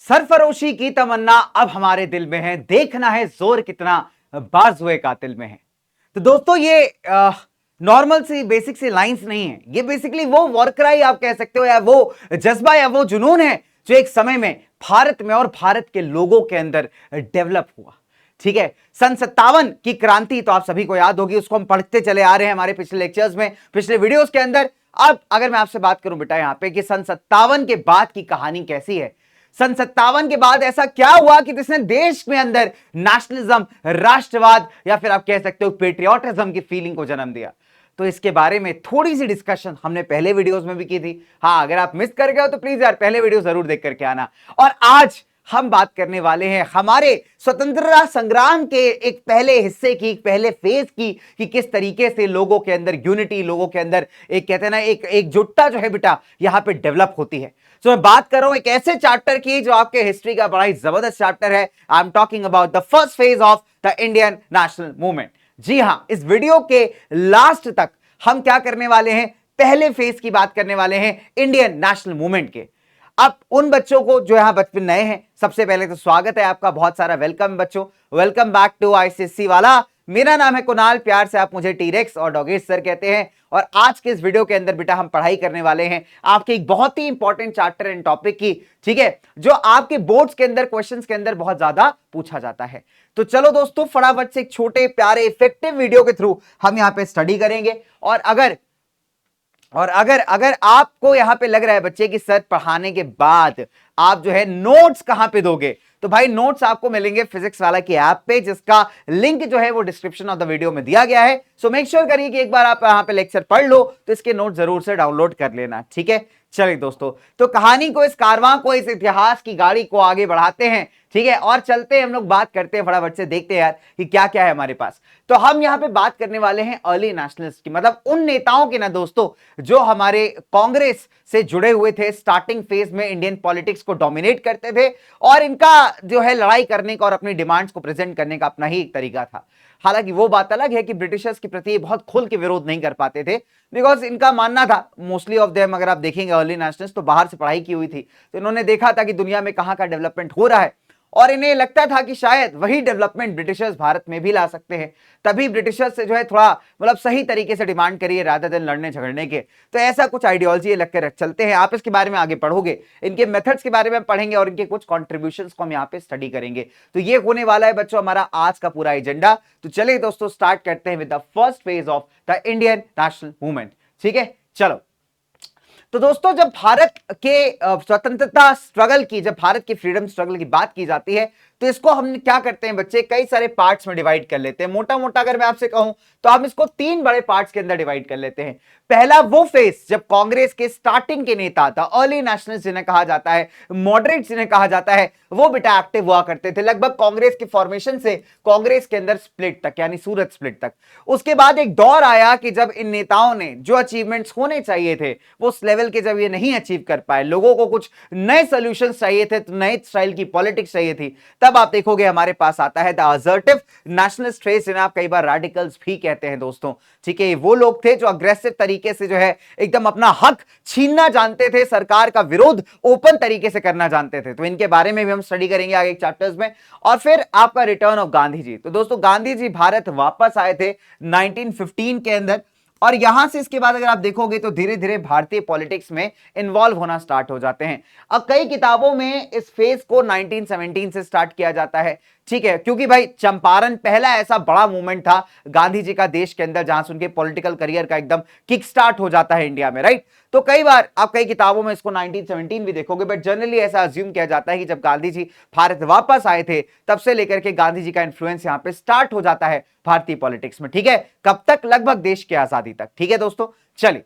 सरफरोशी की तमन्ना अब हमारे दिल में है, देखना है जोर कितना बाजुए कातिल में है। तो दोस्तों ये नॉर्मल सी बेसिक सी लाइंस नहीं है, ये बेसिकली वो वॉरक्राई आप कह सकते हो, या वो जज्बा या वो जुनून है जो एक समय में भारत में और भारत के लोगों के अंदर डेवलप हुआ। ठीक है, सन 57 की क्रांति तो आप सभी को याद होगी, उसको हम पढ़ते चले आ रहे हैं हमारे पिछले लेक्चर्स में, पिछले वीडियोस के अंदर। अब अगर मैं आपसे बात करूं बेटा यहां पे कि सन 57 के बाद की कहानी कैसी है, सन 57 के बाद ऐसा क्या हुआ कि जिसने देश में अंदर नेशनलिज्म, राष्ट्रवाद या फिर आप कह सकते हो पेट्रियोटिज्म की फीलिंग को जन्म दिया। तो इसके बारे में थोड़ी सी डिस्कशन हमने पहले वीडियोस में भी की थी। हाँ, अगर आप मिस कर गए हो तो प्लीज यार पहले वीडियो जरूर देख करके आना। और आज हम बात करने वाले हैं हमारे स्वतंत्रता संग्राम के एक पहले हिस्से की, एक पहले फेज की, कि किस तरीके से लोगों के अंदर यूनिटी, लोगों के अंदर एक कहते हैं ना एक एकजुटता जो है बेटा यहां पे डेवलप होती है। तो मैं बात कर रहा हूं एक ऐसे चैप्टर की जो आपके हिस्ट्री का बड़ा ही जबरदस्त चैप्टर है। I am talking about the first phase of the Indian national movement. जी हां, इस वीडियो के लास्ट तक हम क्या करने वाले हैं, पहले फेज की बात करने वाले हैं इंडियन नेशनल मूवमेंट के। अब उन बच्चों को जो यहां बचपन नए हैं, सबसे पहले तो स्वागत है आपका, बहुत सारा वेलकम बच्चों, वेलकम बैक टू आईसीएससी वाला। मेरा नाम है कुणाल, प्यार से आप मुझे टीरेक्स और डॉगेश सर कहते हैं। और आज के इस वीडियो के अंदर बेटा हम पढ़ाई करने वाले हैं आपके एक बहुत ही इंपॉर्टेंट चैप्टर एंड टॉपिक की, ठीक है, जो आपके बोर्ड्स के अंदर क्वेश्चंस के अंदर बहुत ज्यादा पूछा जाता है। तो चलो दोस्तों, फटाफट से एक छोटे प्यारे इफेक्टिव वीडियो के थ्रू हम यहां पे स्टडी करेंगे। और अगर आपको यहां पे लग रहा है बच्चे कि सर पढ़ाने के बाद आप जो है नोट्स कहां पे दोगे, तो भाई नोट्स आपको मिलेंगे फिजिक्स वाला की ऐप पे, जिसका लिंक जो है वो डिस्क्रिप्शन ऑफ द वीडियो में दिया गया है। सो मेक श्योर करिए कि एक बार आप यहां पे लेक्चर पढ़ लो तो इसके नोट जरूर से डाउनलोड कर लेना, ठीक है। चलिए दोस्तों, तो कहानी को, इस कारवां को, इस इतिहास की गाड़ी को आगे बढ़ाते हैं, ठीक है, और चलते हैं, हम लोग बात करते हैं फटाफट से, देखते हैं यार कि क्या क्या है हमारे पास। तो हम यहां पे बात करने वाले हैं अर्ली नेशनलिस्ट की, मतलब उन नेताओं के ना दोस्तों जो हमारे कांग्रेस से जुड़े हुए थे, स्टार्टिंग फेज में इंडियन पॉलिटिक्स को डोमिनेट करते थे, और इनका जो है लड़ाई करने का और अपनी डिमांड्स को प्रेजेंट करने का अपना ही एक तरीका था। हालांकि वो बात अलग है कि ब्रिटिशर्स के प्रति बहुत खुल के विरोध नहीं कर पाते थे, बिकॉज इनका मानना था, मोस्टली ऑफ देम अगर आप देखेंगे अर्ली नेशनलिस्ट तो बाहर से पढ़ाई की हुई थी, तो इन्होंने देखा था कि दुनिया में कहां का डेवलपमेंट हो रहा है, और इन्हें लगता था कि शायद वही डेवलपमेंट ब्रिटिशर्स भारत में भी ला सकते हैं। तभी ब्रिटिशर्स से जो है थोड़ा मतलब सही तरीके से डिमांड करिए रादर देन लड़ने झगड़ने के। तो ऐसा कुछ आइडियोलॉजी लग कर चलते हैं। आप इसके बारे में आगे पढ़ोगे, इनके मेथड्स के बारे में पढ़ेंगे और इनके कुछ कॉन्ट्रीब्यूशंस को हम यहाँ पे स्टडी करेंगे। तो ये होने वाला है बच्चों हमारा आज का पूरा एजेंडा। तो चलिए दोस्तों, स्टार्ट करते हैं with the first phase of the Indian national movement, ठीक है। चलो, तो दोस्तों जब भारत के स्वतंत्रता स्ट्रगल की, जब भारत की फ्रीडम स्ट्रगल की बात की जाती है, तो इसको हम क्या करते हैं बच्चे, कई सारे पार्ट्स में डिवाइड कर लेते हैं। मोटा मोटा अगर मैं आपसे कहूं तो हम इसको तीन बड़े पार्ट्स के अंदर डिवाइड कर लेते हैं। पहला वो फेज जब कांग्रेस के स्टार्टिंग के नेता था, अर्ली नेशनलिस्ट जिन्हें कहा जाता है, मॉडरेट जिन्हें कहा जाता है, वो बेटा एक्टिव हुआ करते थे लगभग कांग्रेस के फॉर्मेशन से कांग्रेस के अंदर स्प्लिट तक, यानी सूरत स्प्लिट तक। उसके बाद एक दौर आया कि जब इन नेताओं ने जो अचीवमेंट्स होने चाहिए थे वो उस लेवल के जब ये नहीं अचीव कर पाए, लोगों को कुछ नए सोल्यूशन चाहिए थे, तो नए स्टाइल की पॉलिटिक्स चाहिए थी, तब आप देखोगे हमारे पास आता है द असर्टिव नेशनलिस्ट फेज, जिन्हें आप कई बार रेडिकल्स भी कहते हैं दोस्तों, ठीक है। वो लोग थे जो अग्रेसिव तरीके से जो है एकदम अपना हक छीनना जानते थे, सरकार का विरोध ओपन तरीके से करना जानते थे। तो इनके बारे में भी हम स्टडी करेंगे आगे चैप्टर्स में। और फिर आपका रिटर्न ऑफ गांधी जी। तो दोस्तों गांधी जी भारत वापस आए थे 1915 के अंदर, और यहां से इसके बाद अगर आप देखोगे तो धीरे धीरे भारतीय पॉलिटिक्स में इन्वॉल्व होना स्टार्ट हो जाते हैं। अब कई किताबों में इस फेज को 1917 से स्टार्ट किया जाता है, ठीक है, क्योंकि भाई चंपारण पहला ऐसा बड़ा मूवमेंट था गांधी जी का देश के अंदर जहां से उनके पॉलिटिकल करियर का एकदम किक स्टार्ट हो जाता है इंडिया में, राइट। तो कई बार आप कई किताबों में इसको 1917 भी देखोगे, बट जनरली ऐसा अज्यूम किया जाता है कि जब गांधी जी भारत वापस आए थे तब से लेकर के गांधी जी का इंफ्लुएंस यहां पे स्टार्ट हो जाता है भारतीय पॉलिटिक्स में, ठीक है। कब तक? लगभग देश की आजादी तक, ठीक है दोस्तों। चलिए,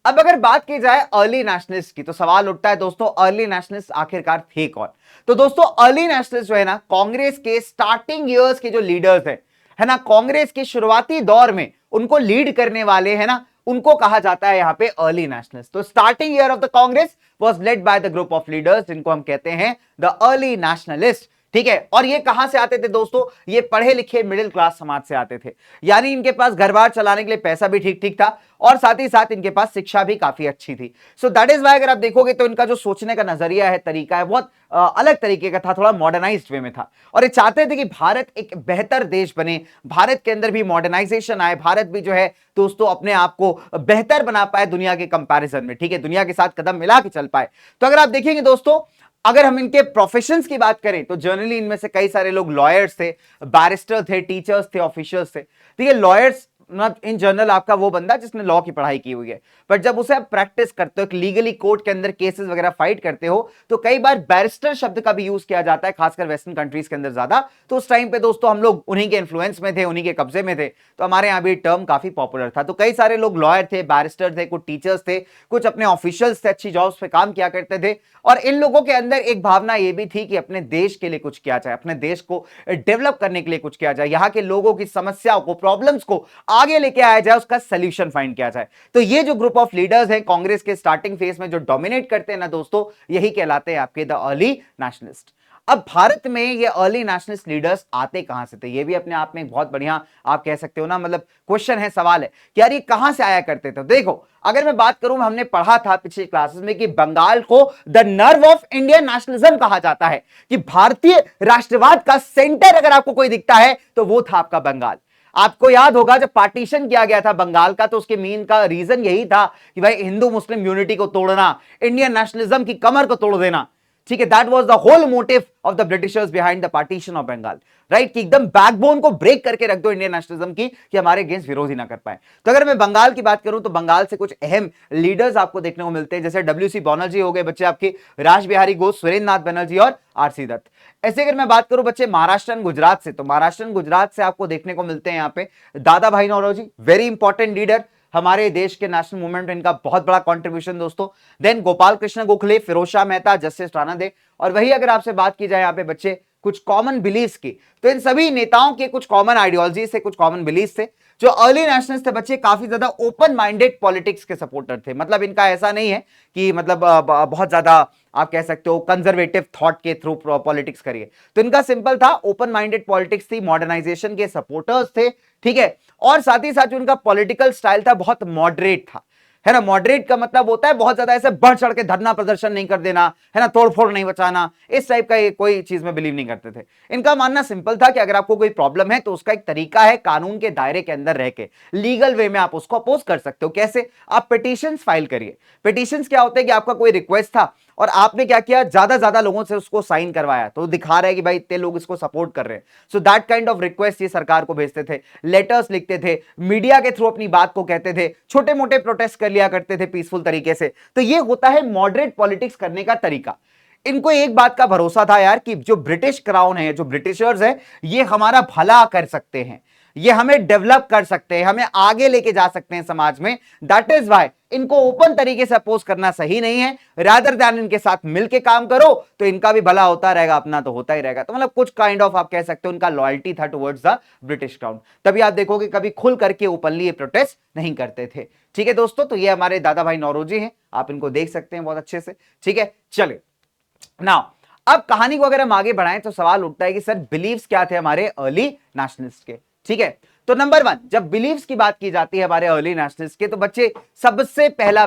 अब अगर बात की जाए अर्ली नेशनलिस्ट की, तो सवाल उठता है दोस्तों अर्ली नेशनलिस्ट आखिरकार थे कौन। तो दोस्तों अर्ली नेशनलिस्ट जो है ना, कांग्रेस के स्टार्टिंग ईयर्स के जो लीडर्स है ना, कांग्रेस के शुरुआती दौर में उनको लीड करने वाले है ना, उनको कहा जाता है यहां पे अर्ली नेशनलिस्ट। तो starting year of the Congress was led by the group of leaders जिनको हम कहते हैं द अर्ली नेशनलिस्ट, ठीक है। और ये कहां से आते थे दोस्तों, ये पढ़े लिखे मिडिल क्लास समाज से आते थे, यानी इनके पास घर बार चलाने के लिए पैसा भी ठीक ठीक था और साथ ही साथ इनके पास शिक्षा भी काफी अच्छी थी। सो दैट इज वाई अगर आप देखोगे तो इनका जो सोचने का नजरिया है, तरीका है, बहुत अलग तरीके का था, थोड़ा मॉडर्नाइज्ड वे में था। और ये चाहते थे कि भारत एक बेहतर देश बने, भारत के अंदर भी मॉडर्नाइजेशन आए, भारत भी जो है दोस्तों अपने आप को बेहतर बना पाए दुनिया के कंपैरिजन में, ठीक है, दुनिया के साथ कदम मिला के चल पाए। तो अगर आप देखेंगे दोस्तों, अगर हम इनके प्रोफेशंस की बात करें तो जनरली इनमें से कई सारे लोग लॉयर्स थे, बैरिस्टर थे, टीचर्स थे, ऑफिशियल्स थे। ठीक है, लॉयर्स इन जनरल आपका वो बंदा जिसने लॉ की पढ़ाई की हुई है, पर जब उसे आप प्रैक्टिस करते हो, लीगली कोर्ट के अंदर केसेस वगैरह फाइट करते हो, तो कई बार बैरिस्टर शब्द का भी यूज किया जाता है, खासकर वेस्टर्न कंट्रीज के अंदर ज्यादा। तो उस टाइम पे दोस्तों हम लोग उन्हीं के इन्फ्लुएंस में थे, उन्हीं के कब्जे में थे, तो हमारे यहाँ भी टर्म काफी पॉपुलर था। तो कई सारे लोग लॉयर थे, बैरिस्टर थे, कुछ टीचर्स थे, कुछ अपने ऑफिशियल्स थे, अच्छी जॉब्स पे काम किया करते थे। और इन लोगों के अंदर एक भावना ये भी थी कि अपने देश के लिए कुछ किया जाए, अपने देश को डेवलप करने के लिए कुछ किया जाए, यहाँ के लोगों की समस्याओं को, प्रॉब्लम्स को आगे लेके आया जाए, उसका सोल्यूशन फाइंड किया जाए। तो ये जो ग्रुप ऑफ लीडर्स हैं कांग्रेस के स्टार्टिंग फेज में जो डोमिनेट करते हैं ना दोस्तों, यही कहलाते हैं आपके द अर्ली नेशनलिस्ट। अब भारत में ये अर्ली नेशनलिस्ट लीडर्स आते कहां से थे, ये भी अपने आप में एक बहुत बढ़िया आप कह सकते हो ना, मतलब क्वेश्चन है, सवाल है कि यार ये कहां से आया करते थे। देखो, अगर मैं बात करूं, हमने पढ़ा था पिछले क्लासेस में कि बंगाल को the nerve of Indian nationalism कहा जाता है, कि भारतीय राष्ट्रवाद का सेंटर अगर आपको कोई दिखता है तो वो था आपका बंगाल। आपको याद होगा जब पार्टीशन किया गया था बंगाल का, तो उसके मेन का रीजन यही था कि भाई हिंदू मुस्लिम यूनिटी को तोड़ना, इंडियन नेशनलिज्म की कमर को तोड़ देना, ठीक है। That was the whole motive of the Britishers behind the partition of Bengal, right, कि एकदम बैकबोन को ब्रेक करके रख दो इंडियन नेशनलिज्म की, कि हमारे अगेंस्ट विरोध ही ना कर पाए। तो अगर मैं बंगाल की बात करूं तो बंगाल से कुछ अहम लीडर्स आपको देखने को मिलते हैं, जैसे डब्ल्यू.सी. बनर्जी हो गए बच्चे आपके, राज बिहारी घोष, सुरेंद्र नाथ बनर्जी और आर.सी. दत्त। ऐसे अगर मैं बात करूं बच्चे महाराष्ट्र एंड गुजरात से, तो महाराष्ट्र एंड गुजरात से आपको देखने को मिलते हैं यहाँ पे दादा भाई नौरोजी, वेरी इंपॉर्टेंट लीडर, हमारे देश के नेशनल मूवमेंट में इनका बहुत बड़ा कंट्रीब्यूशन दोस्तों। देन गोपाल कृष्ण गोखले, फिरोज शाह मेहता, जस्टिस राणा दे। और वही अगर आपसे बात की जाए यहाँ पे बच्चे कुछ कॉमन बिलीफ्स की, तो इन सभी नेताओं के कुछ कॉमन आइडियोलॉजी से, कुछ कॉमन बिलीफ थे। जो अर्ली नेशनलिस्ट थे बच्चे काफी ज्यादा ओपन माइंडेड पॉलिटिक्स के सपोर्टर थे, मतलब इनका ऐसा नहीं है कि मतलब बहुत ज्यादा आप कह सकते हो कंजर्वेटिव थॉट के थ्रू पॉलिटिक्स करिए। तो इनका सिंपल था, ओपन माइंडेड पॉलिटिक्स थी, मॉडर्नाइजेशन के सपोर्टर्स थे, ठीक है। और साथ ही साथ जो उनका पॉलिटिकल स्टाइल था बहुत मॉडरेट था, है ना। मॉडरेट का मतलब होता है बहुत ज्यादा ऐसे बढ़ चढ़ के धरना प्रदर्शन नहीं कर देना, है ना, तोड़फोड़ नहीं बचाना, इस टाइप का ये कोई चीज में बिलीव नहीं करते थे। इनका मानना सिंपल था कि अगर आपको कोई प्रॉब्लम है तो उसका एक तरीका है, कानून के दायरे के अंदर रह के लीगल वे में आप उसको अपोज कर सकते हो। कैसे? आप पिटीशंस फाइल करिए। पिटीशंस क्या होते हैं कि आपका कोई रिक्वेस्ट था और आपने क्या किया, ज्यादा लोगों से उसको साइन करवाया, तो दिखा रहा है कि भाई इतने लोग इसको सपोर्ट कर रहे हैं। So that kind of request ये सरकार को भेजते थे, लेटर्स लिखते थे, मीडिया के थ्रू अपनी बात को कहते थे, छोटे मोटे प्रोटेस्ट कर लिया करते थे पीसफुल तरीके से। तो ये होता है मॉडरेट पॉलिटिक्स करने का तरीका। इनको एक बात का भरोसा था यार कि जो ब्रिटिश क्राउन है, जो ब्रिटिशर्स है, ये हमारा भला कर सकते हैं, ये हमें डेवलप कर सकते हैं, हमें आगे लेके जा सकते हैं समाज में। दैट इज वाई इनको ओपन तरीके से अपोज करना सही नहीं है, रादर दैन इनके साथ मिलके काम करो तो इनका भी भला होता रहेगा, अपना तो होता ही रहेगा। तो मतलब कुछ काइंड ऑफ आप कह सकते हो उनका लॉयल्टी था टुवर्ड्स द ब्रिटिश क्राउन। तभी आप देखोगे कभी खुल करके ओपनली ये प्रोटेस्ट नहीं करते थे। ठीक है दोस्तों, तो ये हमारे दादा भाई नौरोजी हैं, आप इनको देख सकते हैं बहुत अच्छे से। ठीक है, चलिए नाउ अब कहानी को अगर हम आगे बढ़ाएं तो सवाल उठता है कि सर बिलीव्स क्या थे हमारे अर्ली नेशनलिस्ट के। ठीक है, तो नंबर 1 जब बिलीव्स की बात की जाती है हमारे अर्ली नेशनलिस्ट के, तो बच्चे सबसे पहला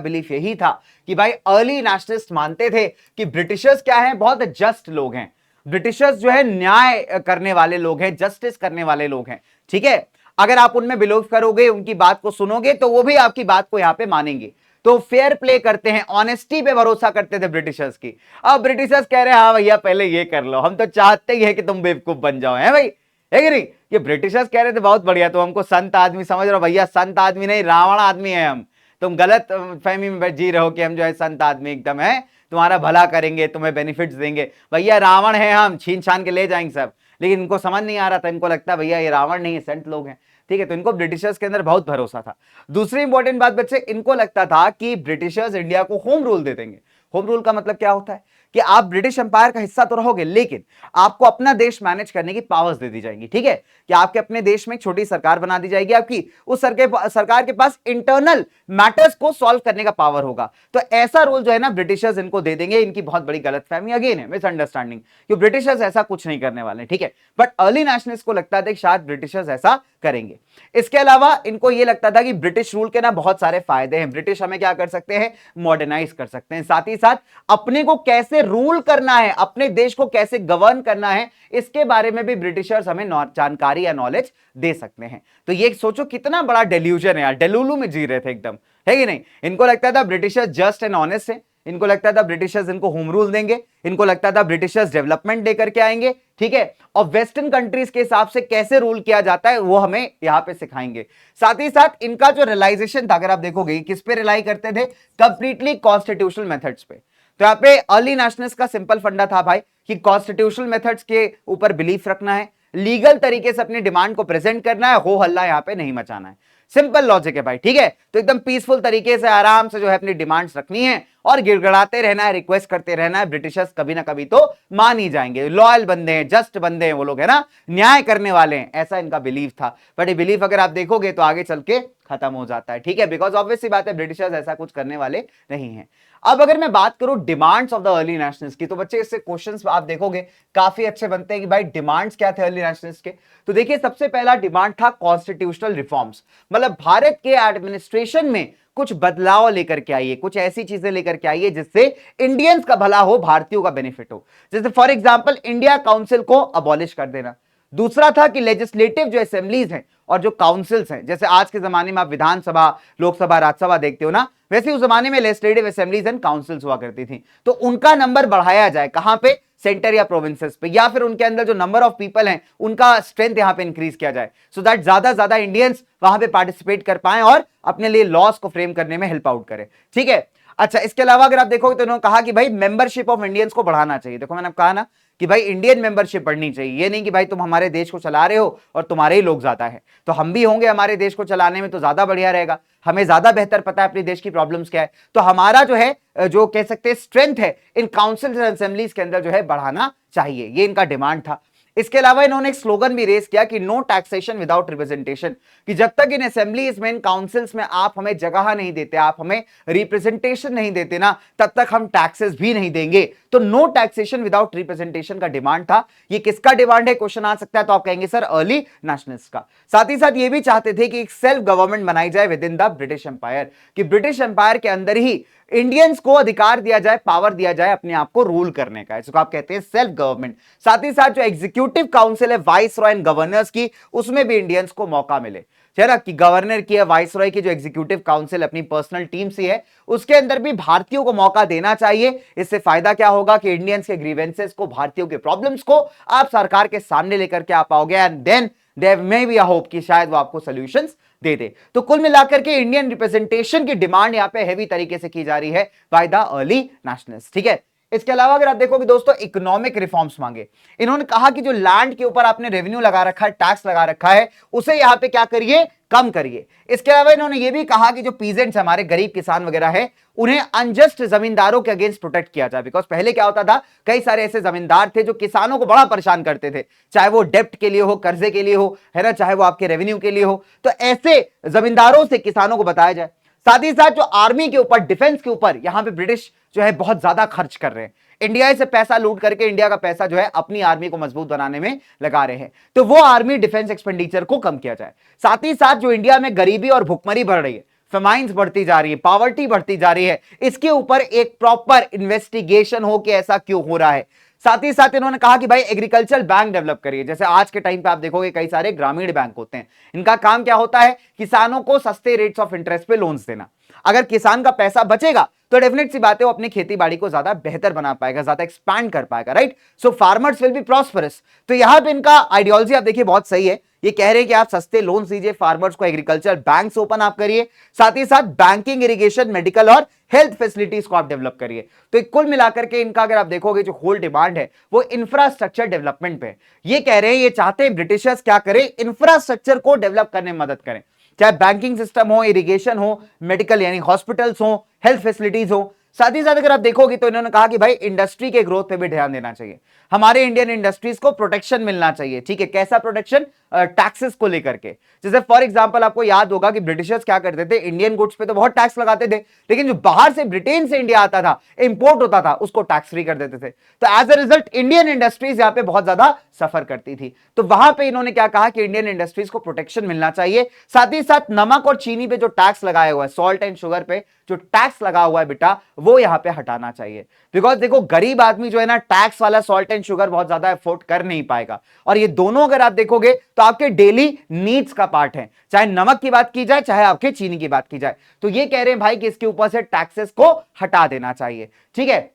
बिलीफ यही था कि भाई अर्ली नेशनलिस्ट मानते थे कि ब्रिटिशर्स क्या है, बहुत जस्ट लोग हैं। ब्रिटिशर्स जो है न्याय करने वाले लोग हैं, जस्टिस करने वाले लोग हैं। ठीक है, अगर आप उनमें बिलीव करोगे, उनकी बात को सुनोगे, तो वो भी आपकी बात को यहां पे मानेंगे। तो फेयर प्ले करते हैं, ऑनेस्टी पे भरोसा करते थे ब्रिटिशर्स की। अब ब्रिटिशर्स कह रहे हैं हाँ भैया पहले ये कर लो, हम तो चाहते ही है कि तुम बेवकूफ बन जाओ, है भाई, है कि नहीं। ये ब्रिटिशर्स कह रहे थे बहुत बढ़िया, तो हमको संत आदमी समझ रहे हो भैया, संत आदमी नहीं रावण आदमी है हम, तुम गलत फहमी में जी रहे हो कि हम जो है संत आदमी एकदम है, तुम्हारा भला करेंगे, तुम्हें बेनिफिट्स देंगे। भैया रावण है हम, छीन छान के ले जाएंगे सब। लेकिन इनको समझ नहीं आ रहा था, इनको लगता भैया ये रावण नहीं है, संत लोग हैं। ठीक है, तो इनको ब्रिटिशर्स के अंदर बहुत भरोसा था। दूसरी इंपॉर्टेंट बात बच्चे, इनको लगता था कि ब्रिटिशर्स इंडिया को होम रूल दे देंगे। होम रूल का मतलब क्या होता है कि आप ब्रिटिश एम्पायर का हिस्सा तो रहोगे, लेकिन आपको अपना देश मैनेज करने की पावर्स दे दी जाएंगी। ठीक है, कि आपके अपने देश में एक छोटी सरकार बना दी जाएगी आपकी, उस सरकार के पास इंटरनल मैटर्स को सॉल्व करने का पावर होगा। तो ऐसा रोल जो है ना ब्रिटिशर्स इनको दे देंगे। इनकी बहुत बड़ी गलतफहमी अगेन है, मिसअंडरस्टैंडिंग, कि ब्रिटिशर्स ऐसा कुछ नहीं करने वाले। ठीक है, बट अर्ली नेशनलिस्ट को लगता था कि शायद ब्रिटिशर्स ऐसा करेंगे। इसके अलावा इनको यह लगता था कि ब्रिटिश रूल के ना बहुत सारे फायदे हैं, ब्रिटिश हमें क्या कर सकते हैं, मॉडर्नाइज कर सकते हैं, साथ ही साथ अपने को कैसे रूल करना है, अपने देश को कैसे गवर्न करना है, इसके बारे में भी ब्रिटिशर्स हमें जानकारी या नॉलेज दे सकते हैं। तो ये सोचो कितना बड़ा डेल्यूजन है यार, डेलुलू में जी रहे थे एकदम, है कि नहीं। इनको लगता था ब्रिटिशर्स जस्ट एंड ऑनेस्ट है, इनको लगता था ब्रिटिशर्स इनको होम रूल देंगे, इनको लगता था ब्रिटिशर्स डेवलपमेंट देकर के आएंगे। ठीक है, और वेस्टर्न कंट्रीज के हिसाब से कैसे रूल किया जाता है वो हमें यहां पे सिखाएंगे। साथ ही साथ इनका जो रियलाइजेशन था, अगर आप देखोगे किस पे रिलाई करते थे, कंप्लीटली कॉन्स्टिट्यूशनल मेथड्स पे। तो यहाँ पे अर्ली नेशनलिस्ट का सिंपल फंडा था भाई कि कॉन्स्टिट्यूशनल मेथड्स के ऊपर बिलीफ रखना है, लीगल तरीके से अपनी डिमांड को प्रेजेंट करना है, हो हल्ला यहां पे नहीं मचाना है। सिंपल लॉजिक है भाई। ठीक है, तो एकदम पीसफुल तरीके से आराम से जो है अपनी डिमांड्स रखनी है और गिड़गड़ाते रहना है, रिक्वेस्ट करते रहना है। ब्रिटिशर्स कभी ना कभी तो मान ही जाएंगे, लॉयल बंदे हैं, जस्ट बंदे हैं वो लोग, है ना, न्याय करने वाले हैं, ऐसा इनका बिलीफ था। बट ये बिलीफ अगर आप देखोगे तो आगे चल के खत्म हो जाता है। ठीक है, बिकॉज ऑब्वियसली बात है ब्रिटिशर्स ऐसा कुछ करने वाले नहीं है। अब अगर मैं बात करूं demands of the early nationalist की, तो बच्चे इससे क्वेश्चंस आप देखोगे काफी अच्छे बनते हैं कि भाई डिमांड्स क्या थे अर्ली नेशनलिस्ट के। तो देखिए सबसे पहला डिमांड था कॉन्स्टिट्यूशनल रिफॉर्म्स, मतलब भारत के एडमिनिस्ट्रेशन में कुछ बदलाव लेकर के आइए, कुछ ऐसी चीजें लेकर के आइए जिससे इंडियंस का भला हो, भारतीयों का बेनिफिट हो। जैसे फॉर एग्जांपल इंडिया काउंसिल को अबॉलिश कर देना। दूसरा था कि लेजिस्लेटिव जो असेंबलीज हैं और जो काउंसिल्स हैं, जैसे आज के जमाने में आप विधानसभा, लोकसभा, राज्यसभा देखते हो ना, वैसे उस जमाने में लेजिस्लेटिव असेंबलीज एंड काउंसिल्स हुआ करती थी। तो उनका नंबर बढ़ाया जाए, कहां पे, सेंटर या प्रोविंसेस पे, या फिर उनके अंदर जो नंबर ऑफ पीपल हैं उनका स्ट्रेंथ यहां पे इंक्रीज किया जाए, सो दैट ज्यादा इंडियंस वहां पे पार्टिसिपेट कर पाए और अपने लिए लॉस को फ्रेम करने में हेल्प आउट करें। ठीक है, अच्छा इसके अलावा अगर आप देखोगे तो उन्होंने कहा कि भाई मेंबरशिप ऑफ इंडियंस को बढ़ाना चाहिए। देखो मैंने कहा ना कि भाई इंडियन मेंबरशिप बढ़नी चाहिए, ये नहीं कि भाई तुम हमारे देश को चला रहे हो और तुम्हारे ही लोग ज्यादा है, तो हम भी होंगे हमारे देश को चलाने में तो ज्यादा बढ़िया रहेगा, हमें ज्यादा बेहतर पता है अपने देश की प्रॉब्लम्स क्या है, तो हमारा जो है, जो कह सकते हैं स्ट्रेंथ है इन काउंसिल एंड असेंबलीज के अंदर जो है बढ़ाना चाहिए, ये इनका डिमांड था। इसके अलावा इन्होंने एक स्लोगन भी रेज किया कि नो टैक्सेशन विदाउट रिप्रेजेंटेशन, कि जब तक इन असेंबलीज में, इन काउंसिल्स में आप हमें जगह नहीं देते, आप हमें रिप्रेजेंटेशन नहीं देते ना, तब तक हम टैक्सेस भी नहीं देंगे। तो नो टैक्सेशन विदाउट रिप्रेजेंटेशन का डिमांड था। ये किसका डिमांड है, क्वेश्चन आ सकता है, तो आप कहेंगे सर अर्ली नेशनलिस्ट का। साथ ही साथ ये भी चाहते थे कि एक सेल्फ गवर्नमेंट बनाई जाए within the British empire, कि ब्रिटिश एम्पायर के अंदर ही इंडियंस को अधिकार दिया जाए, पावर दिया जाए अपने आप को रूल करने का, इसको आप कहते हैं सेल्फ गवर्नमेंट। साथ ही साथ जो एग्जीक्यूटिव काउंसिल है वाइस रॉय एंड गवर्नर्स की, उसमें भी इंडियंस को मौका मिले, ना कि गवर्नर की है, वाइस रॉय की जो एग्जीक्यूटिव काउंसिल अपनी पर्सनल टीम से है, उसके अंदर भी भारतीयों को मौका देना चाहिए। इससे फायदा क्या होगा कि इंडियंस के ग्रीवेंसेस को, भारतीयों के प्रॉब्लम्स को आप सरकार के सामने लेकर के आ पाओगे, and then there may be a hope कि शायद वो आपको सॉल्यूशंस दे दे। तो कुल मिलाकर के इंडियन रिप्रेजेंटेशन की डिमांड यहां पे हैवी तरीके से की जा रही है बाय द अर्ली नेशनलिस्ट। ठीक है, इसके अलावा अगर आप देखोगे दोस्तों इकोनॉमिक रिफॉर्म्स मांगे। इन्होंने कहा कि जो लैंड के ऊपर आपने रेवेन्यू लगा रखा है, टैक्स लगा रखा है, उसे यहां पे क्या करिए, कम करिए। इसके अलावा इन्होंने ये भी कहा कि जो पीजेंट्स हमारे गरीब किसान वगैरह है, उन्हें अनजस्ट जमींदारों के अगेंस्ट प्रोटेक्ट किया जाए। बिकॉज पहले क्या होता था, कई सारे ऐसे जमींदार थे जो किसानों को बड़ा परेशान करते थे, चाहे वो डेप्ट के लिए हो, कर्जे के लिए हो, है ना, चाहे वो आपके रेवेन्यू के लिए हो। तो ऐसे जमींदारों से किसानों को बताया जाए। साथ ही साथ जो आर्मी के ऊपर, डिफेंस के ऊपर यहां पे ब्रिटिश जो है बहुत ज्यादा खर्च कर रहे हैं, इंडिया से पैसा लूट करके इंडिया का पैसा जो है अपनी आर्मी को मजबूत बनाने में लगा रहे हैं, तो वो आर्मी डिफेंस एक्सपेंडिचर को कम किया जाए। साथ ही साथ जो इंडिया में गरीबी और भुखमरी बढ़ रही है, फेमाइंस बढ़ती जा रही है, पॉवर्टी बढ़ती जा रही है, इसके ऊपर एक प्रॉपर इन्वेस्टिगेशन हो कि ऐसा क्यों हो रहा है। साथ ही साथ इन्होंने कहा कि भाई एग्रीकल्चर बैंक डेवलप करिए। जैसे आज के टाइम पे आप देखोगे कई सारे ग्रामीण बैंक होते हैं, इनका काम क्या होता है, किसानों को सस्ते रेट्स ऑफ इंटरेस्ट पे लोन्स देना। अगर किसान का पैसा बचेगा तो डेफिनेट सी बात है वो अपनी खेती बाड़ी को ज्यादा बेहतर बना पाएगा, ज्यादा एक्सपैंड कर पाएगा, right. So farmers will be prosperous. तो यहां पे इनका आइडियोलॉजी आप देखिए बहुत सही है, ये कह रहे हैं कि आप सस्ते लोन दीजिए फार्मर्स को, एग्रीकल्चर बैंक्स ओपन आप करिए, साथ ही साथ बैंकिंग, इरिगेशन, मेडिकल और हेल्थ फैसिलिटीज को आप डेवलप करिए। तो कुल मिलाकर के इनका अगर आप देखोगे जो होल डिमांड है वो इंफ्रास्ट्रक्चर डेवलपमेंट पे। ये कह रहे हैं, ये चाहते हैं ब्रिटिशर्स क्या करें, इंफ्रास्ट्रक्चर को डेवलप करने में मदद करें, चाहे बैंकिंग सिस्टम हो, इरिगेशन हो, मेडिकल यानी हॉस्पिटल्स हो, हेल्थ फैसिलिटीज हो। साथ ही साथ अगर आप देखोगे तो इन्होंने कहा कि भाई इंडस्ट्री के ग्रोथ पे भी ध्यान देना चाहिए, हमारे इंडियन इंडस्ट्रीज को प्रोटेक्शन मिलना चाहिए, ठीक है। कैसा प्रोटेक्शन? टैक्सेस को लेकर के। जैसे फॉर एग्जांपल आपको याद होगा कि ब्रिटिशर्स क्या करते थे, इंडियन गुड्स पे तो बहुत टैक्स लगाते थे, लेकिन जो बाहर से ब्रिटेन से इंडिया आता था, इंपोर्ट होता था, उसको टैक्स फ्री कर देते थे। तो as a result Indian industries यहां पे बहुत ज्यादा सफर करती थी। तो वहां पे इन्होंने क्या कहा कि इंडियन इंडस्ट्रीज को प्रोटेक्शन मिलना चाहिए। साथ ही साथ नमक और चीनी पे जो टैक्स लगाया हुआ है, सॉल्ट एंड शुगर पे जो टैक्स लगा हुआ है बेटा, वो यहां पे हटाना चाहिए। बिकॉज देखो गरीब आदमी जो है ना, टैक्स वाला सॉल्ट एंड शुगर बहुत ज्यादा अफोर्ड कर नहीं पाएगा, और ये दोनों अगर आप देखोगे तो आपके डेली नीड्स का पार्ट है, चाहे नमक की बात की जाए चाहे आपके चीनी की बात की जाए। तो ये कह रहे हैं भाई कि इसके ऊपर से टैक्सेस को हटा देना चाहिए, ठीक है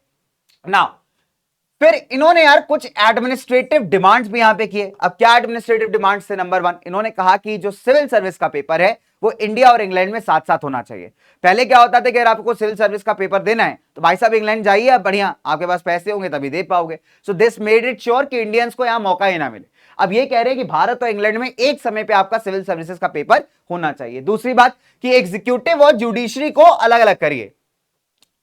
ना। फिर इन्होंने यार कुछ एडमिनिस्ट्रेटिव डिमांड्स भी यहां पे किए। अब क्या एडमिनिस्ट्रेटिव डिमांड्स थे? नंबर 1, इन्होंने कहा कि जो सिविल सर्विस का पेपर है वो इंडिया और इंग्लैंड में साथ साथ होना चाहिए। पहले क्या होता था कि अगर आपको सिविल सर्विस का पेपर देना है तो भाई साहब इंग्लैंड जाइए, आप बढ़िया, आपके पास पैसे होंगे तभी दे पाओगे। So this made it sure कि इंडियंस को यहां मौका ही ना मिले। अब ये कह रहे हैं कि भारत और इंग्लैंड में एक समय पे आपका सिविल सर्विसेज का पेपर होना चाहिए। दूसरी बात कि एग्जीक्यूटिव और जुडिशरी को अलग अलग करिए।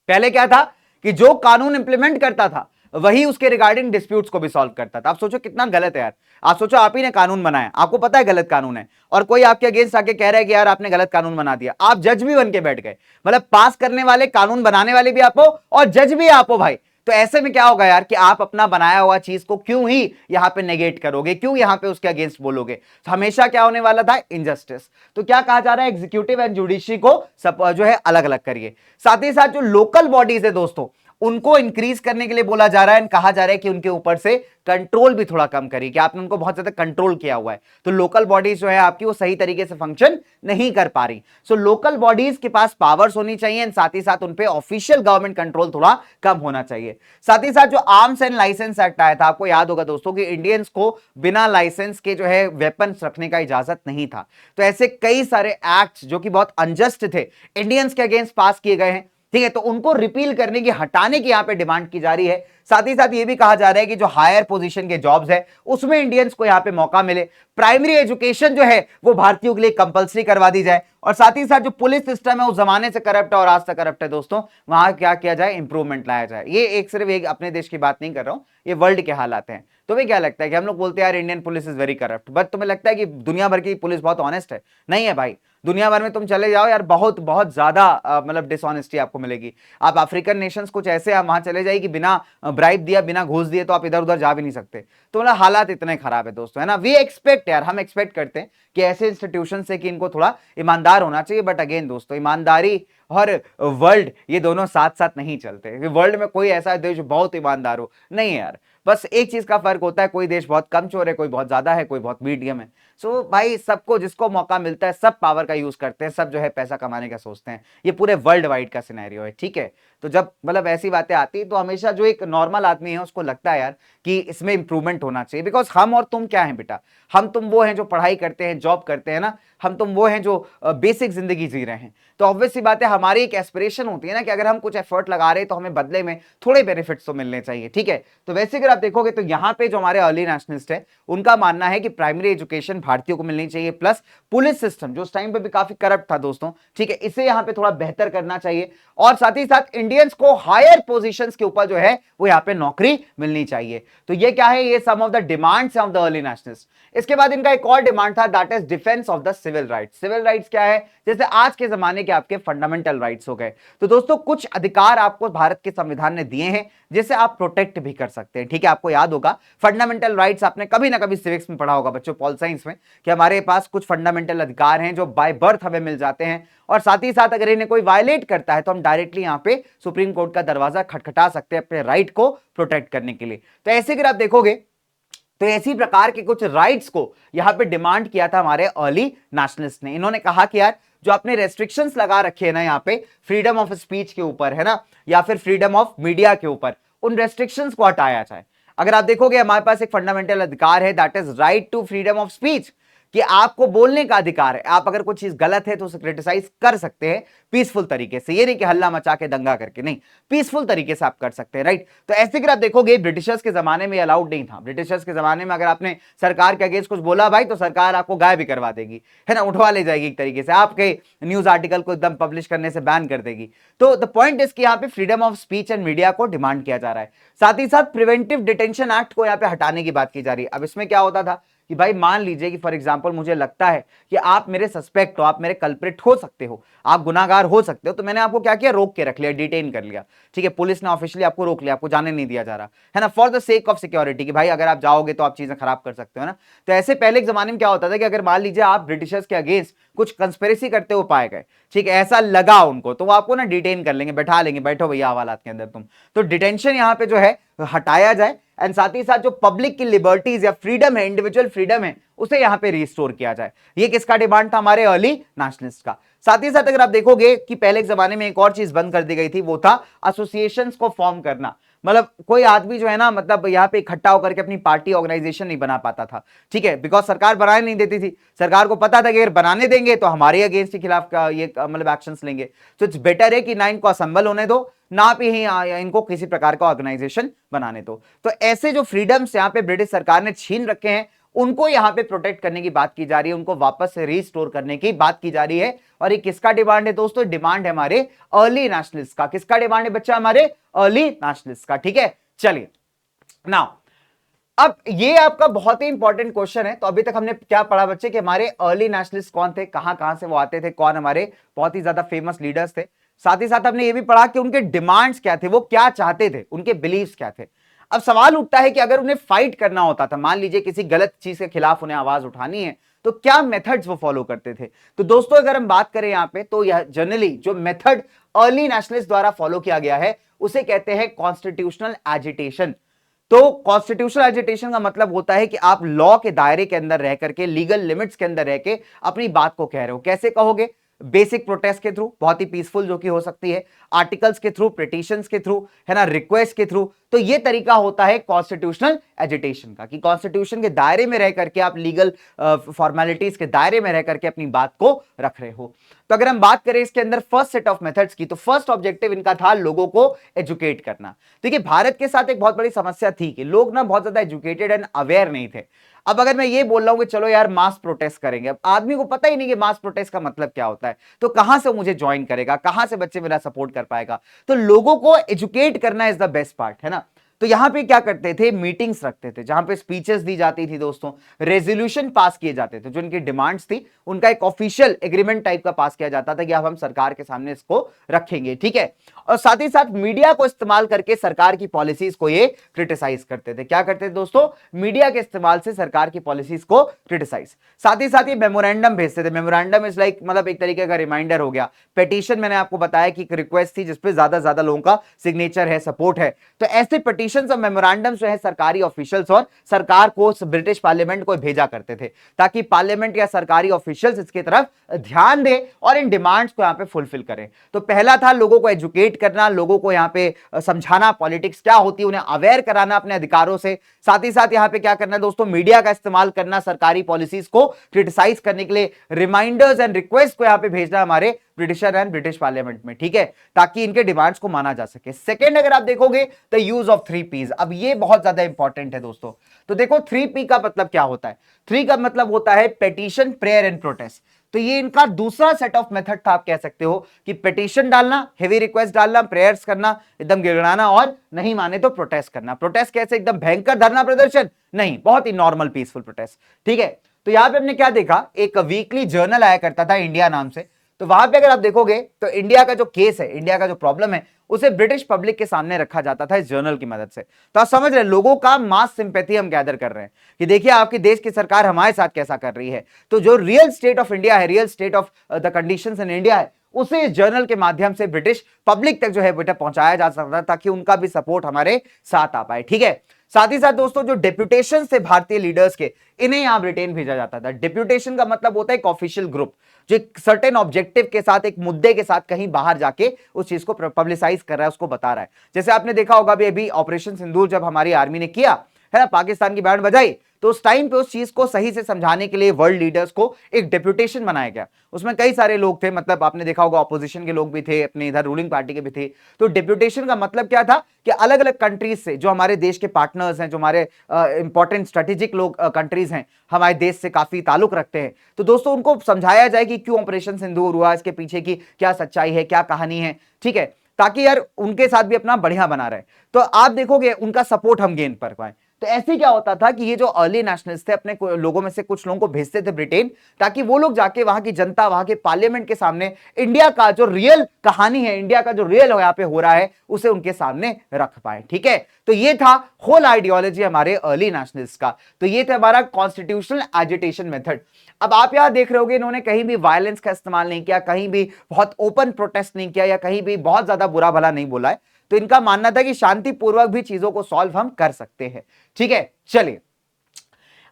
पहले क्या था कि जो कानून इंप्लीमेंट करता था वही उसके रिगार्डिंग डिस्प्यूट्स को भी सॉल्व करता था। आप सोचो कितना गलत है यार। आप सोचो आप ही ने कानून बनाया, आपको पता है गलत कानून है, और कोई आपके अगेंस्ट आके कह रहा है कि यार आपने गलत कानून बना दिया, आप जज भी बन के बैठ गए। मतलब पास करने वाले, कानून बनाने वाले भी आप हो और जज भी आप हो भाई। तो ऐसे में क्या होगा यार कि आप अपना बनाया हुआ चीज को क्यों ही यहां पे नेगेट करोगे, क्यों यहां पे उसके अगेंस्ट बोलोगे? तो हमेशा क्या होने वाला था? इनजस्टिस। तो क्या कहा जा रहा है? एग्जीक्यूटिव एंड जुडिशरी को सब जो है अलग अलग करिए। साथ ही साथ जो लोकल बॉडीज है दोस्तों, उनको इंक्रीज करने के लिए बोला जा रहा है, कहा जा रहा है कि उनके ऊपर से कंट्रोल भी थोड़ा कम करिए, कि आपने उनको बहुत ज्यादा कंट्रोल किया हुआ है। तो लोकल बॉडीज जो है आपकी वो सही तरीके से फंक्शन नहीं कर पा रही। सो लोकल बॉडीज के पास पावर्स होनी चाहिए, साथ ही साथ उन पे ऑफिशियल गवर्नमेंट कंट्रोल थोड़ा कम होना चाहिए। साथ ही साथ जो आर्म्स एंड लाइसेंस एक्ट आया था, आपको याद होगा दोस्तों कि इंडियंस को बिना लाइसेंस के जो है वेपन्स रखने का इजाजत नहीं था। तो ऐसे कई सारे एक्ट जो कि बहुत अनजस्ट थे, इंडियंस के अगेंस्ट पास किए गए हैं, ठीक है। तो उनको रिपील करने की, हटाने की यहां पे डिमांड की जा रही है। साथ ही साथ ये भी कहा जा रहा है कि जो हायर पोजीशन के जॉब्स है उसमें इंडियंस को यहां पे मौका मिले। प्राइमरी एजुकेशन जो है वो भारतीयों के लिए कंपलसरी करवा दी जाए, और साथ ही साथ जो पुलिस सिस्टम है उस जमाने से करप्ट है और आज तक करप्ट है दोस्तों, वहां क्या किया जाए? इंप्रूवमेंट लाया जाए। ये एक सिर्फ एक अपने देश की बात नहीं कर रहा हूं, ये वर्ल्ड के हालात हैं। तुम्हें क्या लगता है कि हम लोग बोलते हैं यार Indian police is very corrupt, but तुम्हें लगता है कि दुनिया भर की पुलिस बहुत ऑनेस्ट है? नहीं है भाई। दुनिया भर में तुम चले जाओ यार, बहुत बहुत ज्यादा मतलब डिसऑनेस्टी आपको मिलेगी। आप अफ्रीकन नेशंस कुछ ऐसे आप वहां चले जाइए कि बिना ब्राइब दिया, बिना घूस दिए तो आप इधर उधर जा भी नहीं सकते। तो मतलब हालात इतने खराब है दोस्तों, है ना। वी एक्सपेक्ट यार, हम एक्सपेक्ट करते हैं कि ऐसे इंस्टीट्यूशन से कि इनको थोड़ा ईमानदार होना चाहिए। बट अगेन दोस्तों, ईमानदारी और वर्ल्ड ये दोनों साथ साथ नहीं चलते। वर्ल्ड में कोई ऐसा देश बहुत ईमानदार हो नहीं है यार। बस एक चीज का फर्क होता है, कोई देश बहुत कम चोर है, कोई बहुत ज्यादा है, कोई बहुत मीडियम है। सो भाई सबको जिसको मौका मिलता है सब पावर का यूज करते हैं, सब जो है पैसा कमाने का सोचते हैं। ये पूरे वर्ल्ड वाइड का सिनेरियो है, ठीक है। तो जब मतलब ऐसी बातें आती है तो हमेशा जो एक नॉर्मल आदमी है उसको लगता है यार कि इसमें इंप्रूवमेंट होना चाहिए। बिकॉज हम और तुम क्या है बेटा? हम तुम वो हैं जो पढ़ाई करते हैं, जॉब करते हैं ना। हम तुम वो हैं जो बेसिक जिंदगी जी रहे हैं। तो ऑब्वियस सी बात है, हमारी एक एस्पिरेशन होती है ना कि अगर हम कुछ एफर्ट लगा रहे हैं तो हमें बदले में थोड़े बेनिफिट्स तो मिलने चाहिए, ठीक है। तो वैसे अगर आप देखोगे तो यहाँ पे जो हमारे अर्ली नेशनलिस्ट है उनका मानना है कि प्राइमरी एजुकेशन भारतीयों को मिलनी चाहिए, प्लस पुलिस सिस्टम जो उस टाइम पे भी काफी करप्ट था दोस्तों, ठीक है, इसे यहाँ पे थोड़ा बेहतर करना चाहिए। और साथ ही साथ इंडियंस को हायर पोजीशंस के ऊपर जो है वो यहाँ पे नौकरी मिलनी चाहिए। तो ये क्या है? ये some of the demands of the early nationalist. इसके बाद इनका एक और डिमांड था, that is defence of the civil rights. Civil rights क्या है? जैसे आज के जमाने के आपके फंडामेंटल राइट्स हो गए। तो दोस्तों कुछ अधिकार आपको भारत के संविधान ने दिए हैं जिसे आप प्रोटेक्ट भी कर सकते हैं, ठीक है। आपको याद होगा फंडामेंटल राइट्स, आपने कभी ना कभी सिविक्स में पढ़ा होगा बच्चों, पॉल साइंस में, कि हमारे पास कुछ फंडामेंटल अधिकार हैं जो बाय बर्थ हमें मिल जाते हैं, और साथ ही साथ अगर इन्हें कोई वायलेट करता है तो हम डायरेक्टली यहां पे सुप्रीम कोर्ट का दरवाजा खटखटा सकते हैं अपने राइट को प्रोटेक्ट करने के लिए। तो ऐसे अगर आप देखोगे तो ऐसी प्रकार के कुछ राइट्स को यहां पे डिमांड किया था हमारे अर्ली नेशनलिस्ट ने। इन्होंने कहा कि यार जो आपने रेस्ट्रिक्शंस लगा रखे हैं ना यहाँ पे फ्रीडम ऑफ स्पीच के ऊपर, है ना, या फिर फ्रीडम ऑफ मीडिया के ऊपर, उन रेस्ट्रिक्शंस को हटाया जाए। अगर आप देखोगे हमारे पास एक फंडामेंटल अधिकार है, that is right to freedom of speech, कि आपको बोलने का अधिकार है, आप अगर कोई चीज गलत है तो उसे क्रिटिसाइज कर सकते हैं पीसफुल तरीके से, ये नहीं कि हल्ला मचा के दंगा करके, नहीं, पीसफुल तरीके से आप कर सकते हैं, राइट। तो ऐसे अगर आप देखोगे ब्रिटिशर्स के जमाने में अलाउड नहीं था। ब्रिटिशर्स के जमाने में अगर आपने सरकार के अगेंस्ट कुछ बोला भाई तो सरकार आपको गायब भी करवा देगी, है ना, उठवा ले जाएगी एक तरीके से, आपके न्यूज आर्टिकल को एकदम पब्लिश करने से बैन कर देगी। तो द पॉइंट इज कि यहाँ पे freedom of speech and media को डिमांड किया जा रहा है। साथ ही साथ प्रिवेंटिव डिटेंशन एक्ट को यहाँ पे हटाने की बात की जा रही है। अब इसमें क्या होता था कि भाई मान लीजिए कि फॉर एग्जांपल मुझे लगता है कि आप मेरे सस्पेक्ट हो, आप मेरे कल्प्रिट हो सकते हो, आप गुनाहगार हो सकते हो, तो मैंने आपको क्या किया, रोक के रख लिया, डिटेन कर लिया, ठीक है, पुलिस ने ऑफिशियली आपको रोक लिया, आपको जाने नहीं दिया जा रहा है ना, for the sake of security, कि भाई अगर आप जाओगे तो आप चीजें खराब कर सकते हो ना। तो ऐसे पहले के जमाने में क्या होता था कि अगर मान लीजिए आप ब्रिटिशर्स के अगेंस्ट कुछ कंस्पिरेसी करते हुए पाए गए, ठीक है, ऐसा लगा उनको, तो वो आपको ना डिटेन कर लेंगे, बैठा लेंगे, बैठो भैया हवालात के अंदर तुम। तो डिटेंशन यहाँ पे जो है हटाया जाए, एंड साथ ही साथ जो पब्लिक की लिबर्टीज या फ्रीडम है, इंडिविजुअल फ्रीडम है, उसे यहां पे रिस्टोर किया जाए। ये किसका डिमांड था, हमारे अर्ली नेशनलिस्ट का। साथ ही साथ अगर आप देखोगे कि पहले के जमाने में एक और चीज बंद कर दी गई थी, वो था एसोसिएशंस को फॉर्म करना। मतलब कोई आदमी जो है ना, मतलब यहाँ पे इकट्ठा होकर के अपनी पार्टी ऑर्गेनाइजेशन नहीं बना पाता था, ठीक है, बिकॉज सरकार बनाने नहीं देती थी। सरकार को पता था कि अगर बनाने देंगे तो हमारे अगेंस्ट के खिलाफ का ये मतलब एक्शंस लेंगे। तो इट्स बेटर है कि ना इनको असेंबल होने दो, ना भी ही इनको किसी प्रकार का ऑर्गेनाइजेशन बनाने दो। तो ऐसे जो फ्रीडम्स यहाँ पे ब्रिटिश सरकार ने छीन रखे हैं, उनको यहां पे प्रोटेक्ट करने की बात की जा रही है, उनको वापस से रिस्टोर करने की बात की जा रही है। और ये किसका डिमांड है दोस्तों, डिमांड है हमारे अर्ली नेशनलिस्ट का। किसका डिमांड है बच्चा, हमारे अर्ली नेशनलिस्ट का, ठीक है। चलिए नाउ, अब ये आपका बहुत ही इंपॉर्टेंट क्वेश्चन है। तो अभी तक हमने क्या पढ़ा बच्चे, कि हमारे अर्ली नेशनलिस्ट कौन थे, कहां कहां से वो आते थे, कौन हमारे बहुत ही ज्यादा फेमस लीडर्स थे। साथ ही साथ हमने ये भी पढ़ा कि उनके डिमांड्स क्या थे, वो क्या चाहते थे, उनके बिलीव्स क्या थे। अब सवाल उठता है कि अगर उन्हें फाइट करना होता था, मान लीजिए किसी गलत चीज के खिलाफ उन्हें आवाज उठानी है, तो क्या मेथड्स वो फॉलो करते थे। तो दोस्तों अगर हम बात करें यहां पे, तो यह जनरली जो मेथड अर्ली नेशनलिस्ट द्वारा फॉलो किया गया है, उसे कहते हैं कॉन्स्टिट्यूशनल एजिटेशन। तो कॉन्स्टिट्यूशनल एजिटेशन का मतलब होता है कि आप लॉ के दायरे के अंदर रह करके, लीगल लिमिट्स के अंदर रह के अपनी बात को कह रहे हो। कैसे कहोगे, बेसिक प्रोटेस्ट के थ्रू, बहुत ही पीसफुल जो कि हो सकती है, आर्टिकल्स के थ्रू, पिटीशंस के थ्रू, है ना, रिक्वेस्ट के थ्रू। तो ये तरीका होता है कॉन्स्टिट्यूशनल एजिटेशन का, कि कॉन्स्टिट्यूशन के दायरे में रह करके आप लीगल फॉर्मेलिटीज के दायरे में रह करके अपनी बात को रख रहे हो। तो अगर हम बात करें इसके अंदर फर्स्ट सेट ऑफ मेथड्स की, तो फर्स्ट ऑब्जेक्टिव इनका था लोगों को एजुकेट करना। देखिए भारत के साथ एक बहुत बड़ी समस्या थी कि लोग ना बहुत ज्यादा एजुकेटेड एंड अवेयर नहीं थे। अब अगर मैं ये बोल रहा हूं कि चलो यार मास प्रोटेस्ट करेंगे, अब आदमी को पता ही नहीं कि मास प्रोटेस्ट का मतलब क्या होता है, तो कहां से मुझे ज्वाइन करेगा, कहां से बच्चे मेरा सपोर्ट कर पाएगा। तो लोगों को एजुकेट करना इज द बेस्ट पार्ट, है ना। तो यहां पे क्या करते थे, मीटिंग्स रखते थे जहां पे स्पीचेस दी जाती थी दोस्तों, रेजोल्यूशन पास किए जाते थे, जो इनकी डिमांड्स थी उनका एक ऑफिशियल एग्रीमेंट टाइप का पास किया जाता था कि अब हम सरकार के सामने इसको रखेंगे, ठीक है। और साथ ही साथ मीडिया को इस्तेमाल करके सरकार की पॉलिसीज को ये क्रिटिसाइज करते थे। क्या करते थे दोस्तों, मीडिया के इस्तेमाल से सरकार की पॉलिसीज को क्रिटिसाइज। साथ ही साथ ये मेमोरेंडम भेजते थे। मेमोरेंडम इज लाइक मतलब एक तरीके का रिमाइंडर हो गया। पिटीशन मैंने आपको बताया कि एक रिक्वेस्ट थी जिसपे ज्यादा लोगों का सिग्नेचर है, सपोर्ट है। तो ऐसे पिटीशंस और मेमोरेंडम्स जो है सरकारी ऑफिशियल्स और सरकार को, ब्रिटिश पार्लियामेंट को भेजा करते थे, ताकि पार्लियामेंट या सरकारी ऑफिशियल्स इसकी तरफ ध्यान दे और इन डिमांड्स को यहां पे फुलफिल करें। तो पहला था लोगों को एजुकेट करना, लोगों को यहां पे समझाना पॉलिटिक्स क्या होती है, उन्हें अवेयर कराना अपने अधिकारों से। साथ ही साथ यहां पे क्या करना दोस्तों, मीडिया का इस्तेमाल करना सरकारी पॉलिसीज को क्रिटिसाइज करने के लिए, रिमाइंडर्स एंड रिक्वेस्ट को यहां पे भेजना हमारे ब्रिटिशर एंड ब्रिटिश पार्लियामेंट में, ठीक है, ताकि इनके डिमांड्स को माना जा सके। सेकंड अगर आप देखोगे द यूज ऑफ 3 P's। अब ये बहुत ज्यादा इंपॉर्टेंट है दोस्तों। तो देखो 3P का मतलब क्या होता है। 3 का मतलब होता है पेटिशन, प्रेयर एंड प्रोटेस्ट। तो ये इनका दूसरा सेट ऑफ मेथड था, आप कह सकते हो कि पिटीशन डालना, हेवी रिक्वेस्ट डालना, प्रेयर्स करना, एकदम गिड़गिड़ाना, और नहीं माने तो प्रोटेस्ट करना। प्रोटेस्ट कैसे, एकदम भयंकर धरना प्रदर्शन नहीं, बहुत ही नॉर्मल पीसफुल प्रोटेस्ट, ठीक है। तो यहां पे हमने क्या देखा, एक वीकली जर्नल आया करता था इंडिया नाम से। तो वहां पे अगर आप देखोगे तो इंडिया का जो केस है, इंडिया का जो प्रॉब्लम है, उसे ब्रिटिश पब्लिक के सामने रखा जाता था इस जर्नल की मदद से। तो आप समझ रहे हैं, लोगों का मास सिंपैथी हम गैदर कर रहे हैं कि देखिए आपके देश की सरकार हमारे साथ कैसा कर रही है। तो जो रियल स्टेट ऑफ इंडिया है, real estate of the conditions in India है, उसे इस जर्नल के माध्यम से ब्रिटिश पब्लिक तक जो है बेटा पहुंचाया जा सकता है, ताकि उनका भी सपोर्ट हमारे साथ आ पाए, ठीक है। साथ ही साथ दोस्तों जो डेप्यूटेशन से भारतीय लीडर्स के, इन्हें यहां ब्रिटेन भेजा जाता था। डेप्यूटेशन का मतलब होता है एक ऑफिशियल ग्रुप जो एक सर्टेन ऑब्जेक्टिव के साथ, एक मुद्दे के साथ कहीं बाहर जाके उस चीज को पब्लिसाइज कर रहा है, उसको बता रहा है। जैसे आपने देखा होगा अभी ऑपरेशन सिंदूर जब हमारी आर्मी ने किया, है ना, पाकिस्तान की बैंड बजाई, तो उस टाइम पे उस चीज को सही से समझाने के लिए वर्ल्ड लीडर्स को एक डेप्यूटेशन बनाया गया। उसमें कई सारे लोग थे, मतलब आपने देखा होगा ऑपोजिशन के लोग भी थे, अपने इधर रूलिंग पार्टी के भी थे। तो डेप्यूटेशन का मतलब क्या था कि अलग अलग कंट्रीज से, जो हमारे देश के पार्टनर्स हैं, जो हमारे इंपॉर्टेंट स्ट्रेटेजिक लोग कंट्रीज हैं, हमारे देश से काफी ताल्लुक रखते हैं, तो दोस्तों उनको समझाया जाए कि क्यों ऑपरेशन सिंदूर हुआ, इसके पीछे की क्या सच्चाई है, क्या कहानी है, ठीक है, ताकि यार उनके साथ भी अपना बढ़िया बना रहे। तो आप देखोगे उनका सपोर्ट हम गेन कर पाए। तो ऐसे क्या होता था कि ये जो अर्ली नेशनलिस्ट थे अपने लोगों में से कुछ लोगों को भेजते थे ब्रिटेन, ताकि वो लोग जाके वहां की जनता, वहां के पार्लियामेंट के सामने इंडिया का जो रियल कहानी है, इंडिया का जो रियल यहाँ पे हो रहा है, उसे उनके सामने रख पाए। ठीक है, तो ये था होल आइडियोलॉजी हमारे अर्ली नेशनलिस्ट का। तो ये था हमारा कॉन्स्टिट्यूशनल एजिटेशन मेथड। अब आप यहां देख रहे होगे इन्होंने कहीं भी वायलेंस का इस्तेमाल नहीं किया, कहीं भी बहुत ओपन प्रोटेस्ट नहीं किया, या कहीं भी बहुत ज्यादा बुरा भला नहीं बोला है। तो इनका मानना था कि शांतिपूर्वक भी चीजों को सॉल्व हम कर सकते हैं। ठीक है, चलिए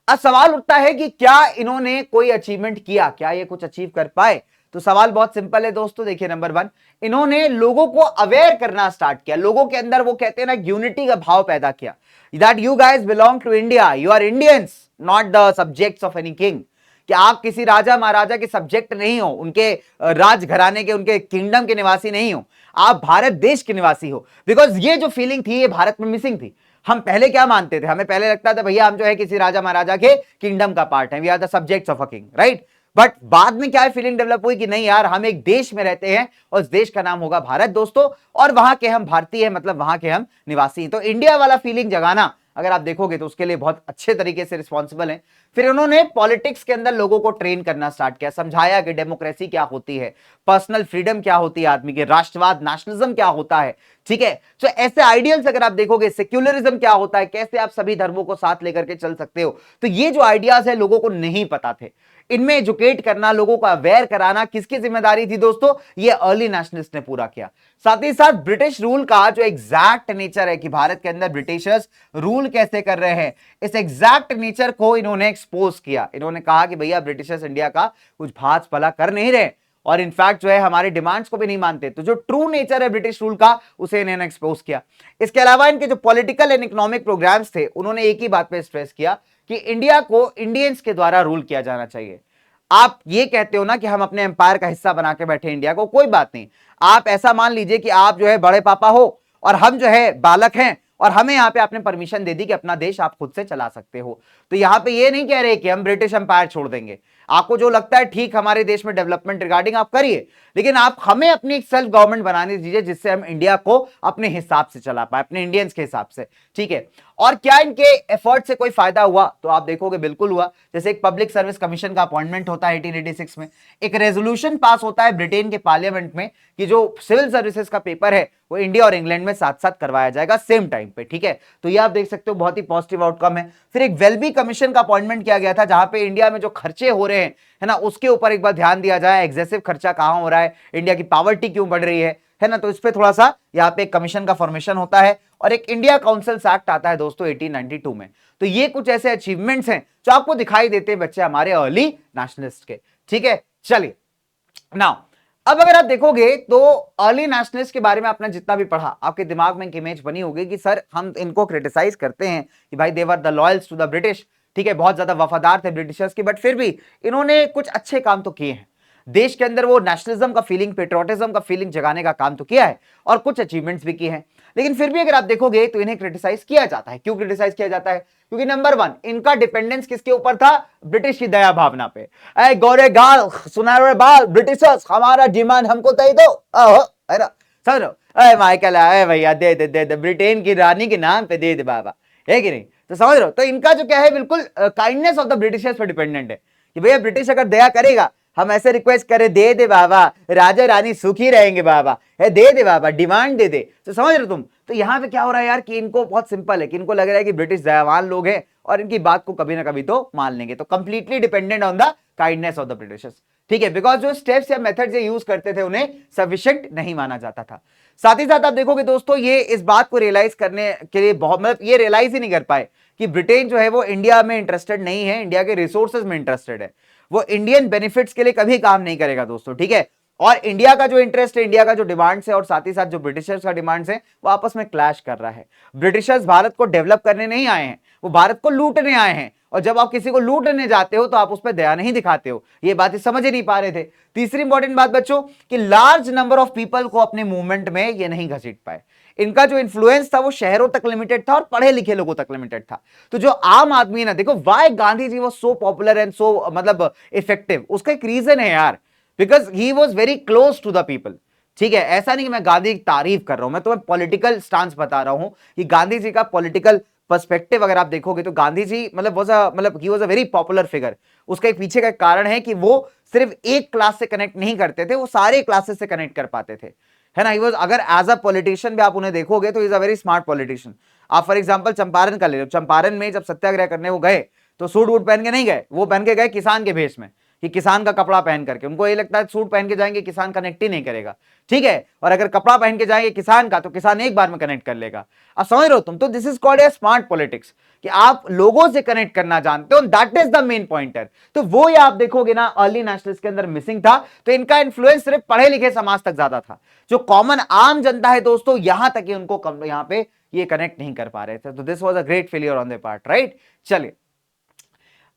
अब सवाल उठता है कि क्या इन्होंने कोई अचीवमेंट किया, क्या ये कुछ अचीव कर पाए? तो सवाल बहुत सिंपल है दोस्तों, देखिए नंबर 1, इन्होंने लोगों को अवेयर करना स्टार्ट किया, लोगों के अंदर वो कहते हैं ना यूनिटी का भाव पैदा किया, that you guys belong to India, you are Indians, not the subjects of any king, कि आप किसी राजा महाराजा के सब्जेक्ट नहीं हो, उनके राज घराने के, उनके किंगडम के निवासी नहीं हो, आप भारत देश के निवासी हो। बिकॉज ये जो फीलिंग थी ये भारत में मिसिंग थी। हम पहले क्या मानते थे, हमें पहले लगता था भैया हम जो है किसी राजा महाराजा के किंगडम का पार्ट है, we are the subjects of a king, right. But बाद में क्या फीलिंग डेवलप हुई कि नहीं यार, हम एक देश में रहते हैं और उस देश का नाम होगा भारत दोस्तों, और वहां के हम भारतीय हैं, मतलब वहां के हम निवासी हैं। तो इंडिया वाला फीलिंग जगाना अगर आप देखोगे तो उसके लिए बहुत अच्छे तरीके से रिस्पॉन्सिबल हैं। फिर उन्होंने पॉलिटिक्स के अंदर लोगों को ट्रेन करना स्टार्ट किया, समझाया कि डेमोक्रेसी क्या होती है, पर्सनल फ्रीडम क्या होती है आदमी के, राष्ट्रवाद नेशनलिज्म क्या होता है। ठीक है, तो ऐसे आइडियल्स अगर आप देखोगे, सेक्युलरिज्म क्या होता है, कैसे आप सभी धर्मों को साथ लेकर के चल सकते हो, तो ये जो आइडियाज है लोगों को नहीं पता थे। इनमें एजुकेट करना, लोगों को अवेयर कराना किसकी जिम्मेदारी थी दोस्तों? ये अर्ली नेशनलिस्ट ने पूरा किया। साथ ही साथ ब्रिटिश रूल का जो एग्जैक्ट नेचर है कि भारत के अंदर ब्रिटिशर्स रूल कैसे कर रहे हैं, इस एग्जैक्ट नेचर को इन्होंने एक्सपोज किया। इन्होंने कहा कि भैया ब्रिटिशर्स इंडिया का कुछ भांज भला कर नहीं रहे, और इनफैक्ट जो है हमारे डिमांड्स को भी नहीं मानते। तो जो ट्रू नेचर है ब्रिटिश रूल का, उसे इन्होंने एक्सपोज किया। इसके अलावा इनके जो पॉलिटिकल एंड इकोनॉमिक प्रोग्राम्स थे, उन्होंने एक ही बात पे स्ट्रेस किया कि इंडिया को इंडियंस के द्वारा रूल किया जाना चाहिए। आप ये कहते हो ना कि हम अपने एम्पायर का हिस्सा बना के बैठे इंडिया को, कोई बात नहीं, आप ऐसा मान लीजिए कि आप जो है बड़े पापा हो और हम जो है बालक हैं, और हमें यहां पे आपने परमिशन दे दी कि अपना देश आप खुद से चला सकते हो। तो यहां पे ये नहीं कह रहे कि हम ब्रिटिश एम्पायर छोड़ देंगे। आपको जो लगता है ठीक हमारे देश में डेवलपमेंट रिगार्डिंग आप करिए, लेकिन आप हमें अपनी एक सेल्फ गवर्नमेंट बनाने दीजिए, जिससे हम इंडिया को अपने हिसाब से चला पाए, अपने इंडियंस के हिसाब से। ठीक है, और क्या इनके एफर्ट से कोई फायदा हुआ? तो आप देखोगे बिल्कुल हुआ। जैसे एक पब्लिक सर्विस कमीशन का अपॉइंटमेंट होता है 1886 में, एक रेजोल्यूशन पास होता है ब्रिटेन के पार्लियामेंट में कि जो सिविल सर्विसेज का पेपर है वो इंडिया और इंग्लैंड में साथ साथ करवाया जाएगा सेम टाइम पे। ठीक है, तो ये आप देख सकते हो बहुत ही पॉजिटिव आउटकम है। फिर एक वेलबी कमीशन का अपॉइंटमेंट किया गया था, जहां पे इंडिया में जो खर्चे हो रहे हैं, है ना, उसके ऊपर एक बार ध्यान दिया जाए, एग्जेसिव खर्चा कहां हो रहा है, इंडिया की पॉवर्टी क्यों बढ़ रही है ना, तो इस पे थोड़ा सा यहाँ पे एक कमीशन का फॉर्मेशन होता है, और एक इंडिया काउंसिल्स एक्ट आता है दोस्तों 1892 में। तो ये कुछ ऐसे अचीवमेंट्स हैं जो आपको दिखाई देते हैं बच्चे हमारे अर्ली नेशनलिस्ट के। ठीक है, चलिए नाउ अब अगर आप देखोगे तो अर्ली नेशनलिस्ट के बारे में आपने जितना भी पढ़ा, आपके दिमाग में एक इमेज बनी होगी कि सर हम इनको क्रिटिसाइज करते हैं कि भाई they were the loyals to the British, ठीक है, बहुत ज्यादा वफादार थे ब्रिटिशर्स के, बट फिर भी इन्होंने कुछ अच्छे काम तो किए हैं, देश के अंदर वो नेशनलिज्म का फीलिंग, पेट्रियोटिज्म का फीलिंग जगाने का काम तो किया है, और कुछ अचीवमेंट्स भी किए हैं। लेकिन फिर भी अगर आप देखोगे तो इन्हें क्रिटिसाइज किया जाता है। क्यों क्रिटिसाइज किया जाता है? क्योंकि नंबर 1, इनका डिपेंडेंस किसके ऊपर था? ब्रिटिश की दया भावना पे। ऐ गोरे गाल सुनहरे बाल ब्रिटिशर्स, हमारा डिमांड हमको दे दो, है ना, समझ लो, अरे माइकल अरे भैया दे दे दे दे, ब्रिटेन की रानी के नाम पे दे दे बाबा, है कि नहीं? तो समझ लो, तो इनका जो क्या है बिल्कुल काइंडनेस ऑफ द ब्रिटिशर्स पर डिपेंडेंट है कि भैया ब्रिटिश अगर दया करेगा, हम ऐसे रिक्वेस्ट करें दे दे बाबा, राजा रानी सुखी रहेंगे बाबा, है दे दे बाबा, डिमांड दे दे। तो समझ रहे तुम? तो यहां पे क्या हो रहा है यार कि इनको बहुत सिंपल है कि इनको लग रहा है कि ब्रिटिश दयावान लोग हैं और इनकी बात को कभी ना कभी तो मान लेंगे। तो completely dependent on the kindness of the Britishers. ठीक है, बिकॉज जो स्टेप्स या मेथड्स ये यूज करते थे उन्हें सफिशिएंट नहीं माना जाता था। साथ ही साथ आप देखोगे दोस्तों, ये इस बात को रियलाइज करने के लिए बहुत, मतलब ये रियलाइज ही नहीं कर पाए कि ब्रिटेन जो है वो इंडिया में इंटरेस्टेड नहीं है, इंडिया के रिसोर्सेज में इंटरेस्टेड है, वो इंडियन बेनिफिट्स के लिए कभी काम नहीं करेगा दोस्तों। ठीक है, और इंडिया का जो इंटरेस्ट है, इंडिया का जो डिमांड्स है, और साथ ही साथ जो ब्रिटिशर्स का डिमांड्स है, वो आपस में क्लैश कर रहा है। ब्रिटिशर्स भारत को डेवलप करने नहीं आए हैं, वो भारत को लूटने आए हैं, और जब आप किसी को लूटने जाते हो तो आप उस पर दया नहीं दिखाते हो। ये बात समझ ही नहीं पा रहे थे। तीसरी इंपॉर्टेंट बात बच्चों कि लार्ज नंबर ऑफ पीपल को अपने मूवमेंट में ये नहीं घसीट पाए। इनका जो इन्फ्लुएंस था वो शहरों तक लिमिटेड था और पढ़े लिखे लोगों तक लिमिटेड था। तो जो आम आदमी है ना, देखो why Gandhi ji was so popular and so मतलब इफेक्टिव, उसका एक रीजन है यार, because he was very close to the people. ठीक है, ऐसा नहीं कि मैं गांधी की तारीफ कर रहा हूं, मैं तुम्हें पॉलिटिकल स्टांस बता रहा हूं कि गांधी जी का पॉलिटिकल पर्सपेक्टिव अगर आप देखोगे तो गांधी जी मतलब he was a very popular figure. उसका एक पीछे का कारण है कि वो सिर्फ एक क्लास से कनेक्ट नहीं करते थे, वो सारे क्लासेस से कनेक्ट कर पाते थे, है ना। ही वॉज, अगर एज अ पॉलिटिशियन भी आप उन्हें देखोगे तो is a very smart politician. आप फॉर एग्जाम्पल चंपारण का ले लो, चंपारण में जब सत्याग्रह करने वो गए तो सूट वूट पहन के नहीं गए, वो पहन के गए किसान के भेष में, कि किसान का कपड़ा पहन करके। उनको ये लगता है सूट पहन के जाएंगे किसान कनेक्ट ही नहीं करेगा, ठीक है, और अगर कपड़ा पहन के जाएंगे किसान का तो किसान एक बार में कनेक्ट कर लेगा। अब समझ रहे हो तुम, तो this is called a smart politics, कि आप लोगों से कनेक्ट करना जानते हो, that is the main pointer. तो वो ये आप देखोगे ना अर्ली नेशनलिस्ट के अंदर मिसिंग था। तो इनका इन्फ्लुएंस सिर्फ पढ़े लिखे समाज तक ज्यादा था, जो कॉमन आम जनता है दोस्तों यहां तक ही उनको यहां पे ये कनेक्ट नहीं कर पा रहे थे। तो this was a great failure on their part, right. चलिए,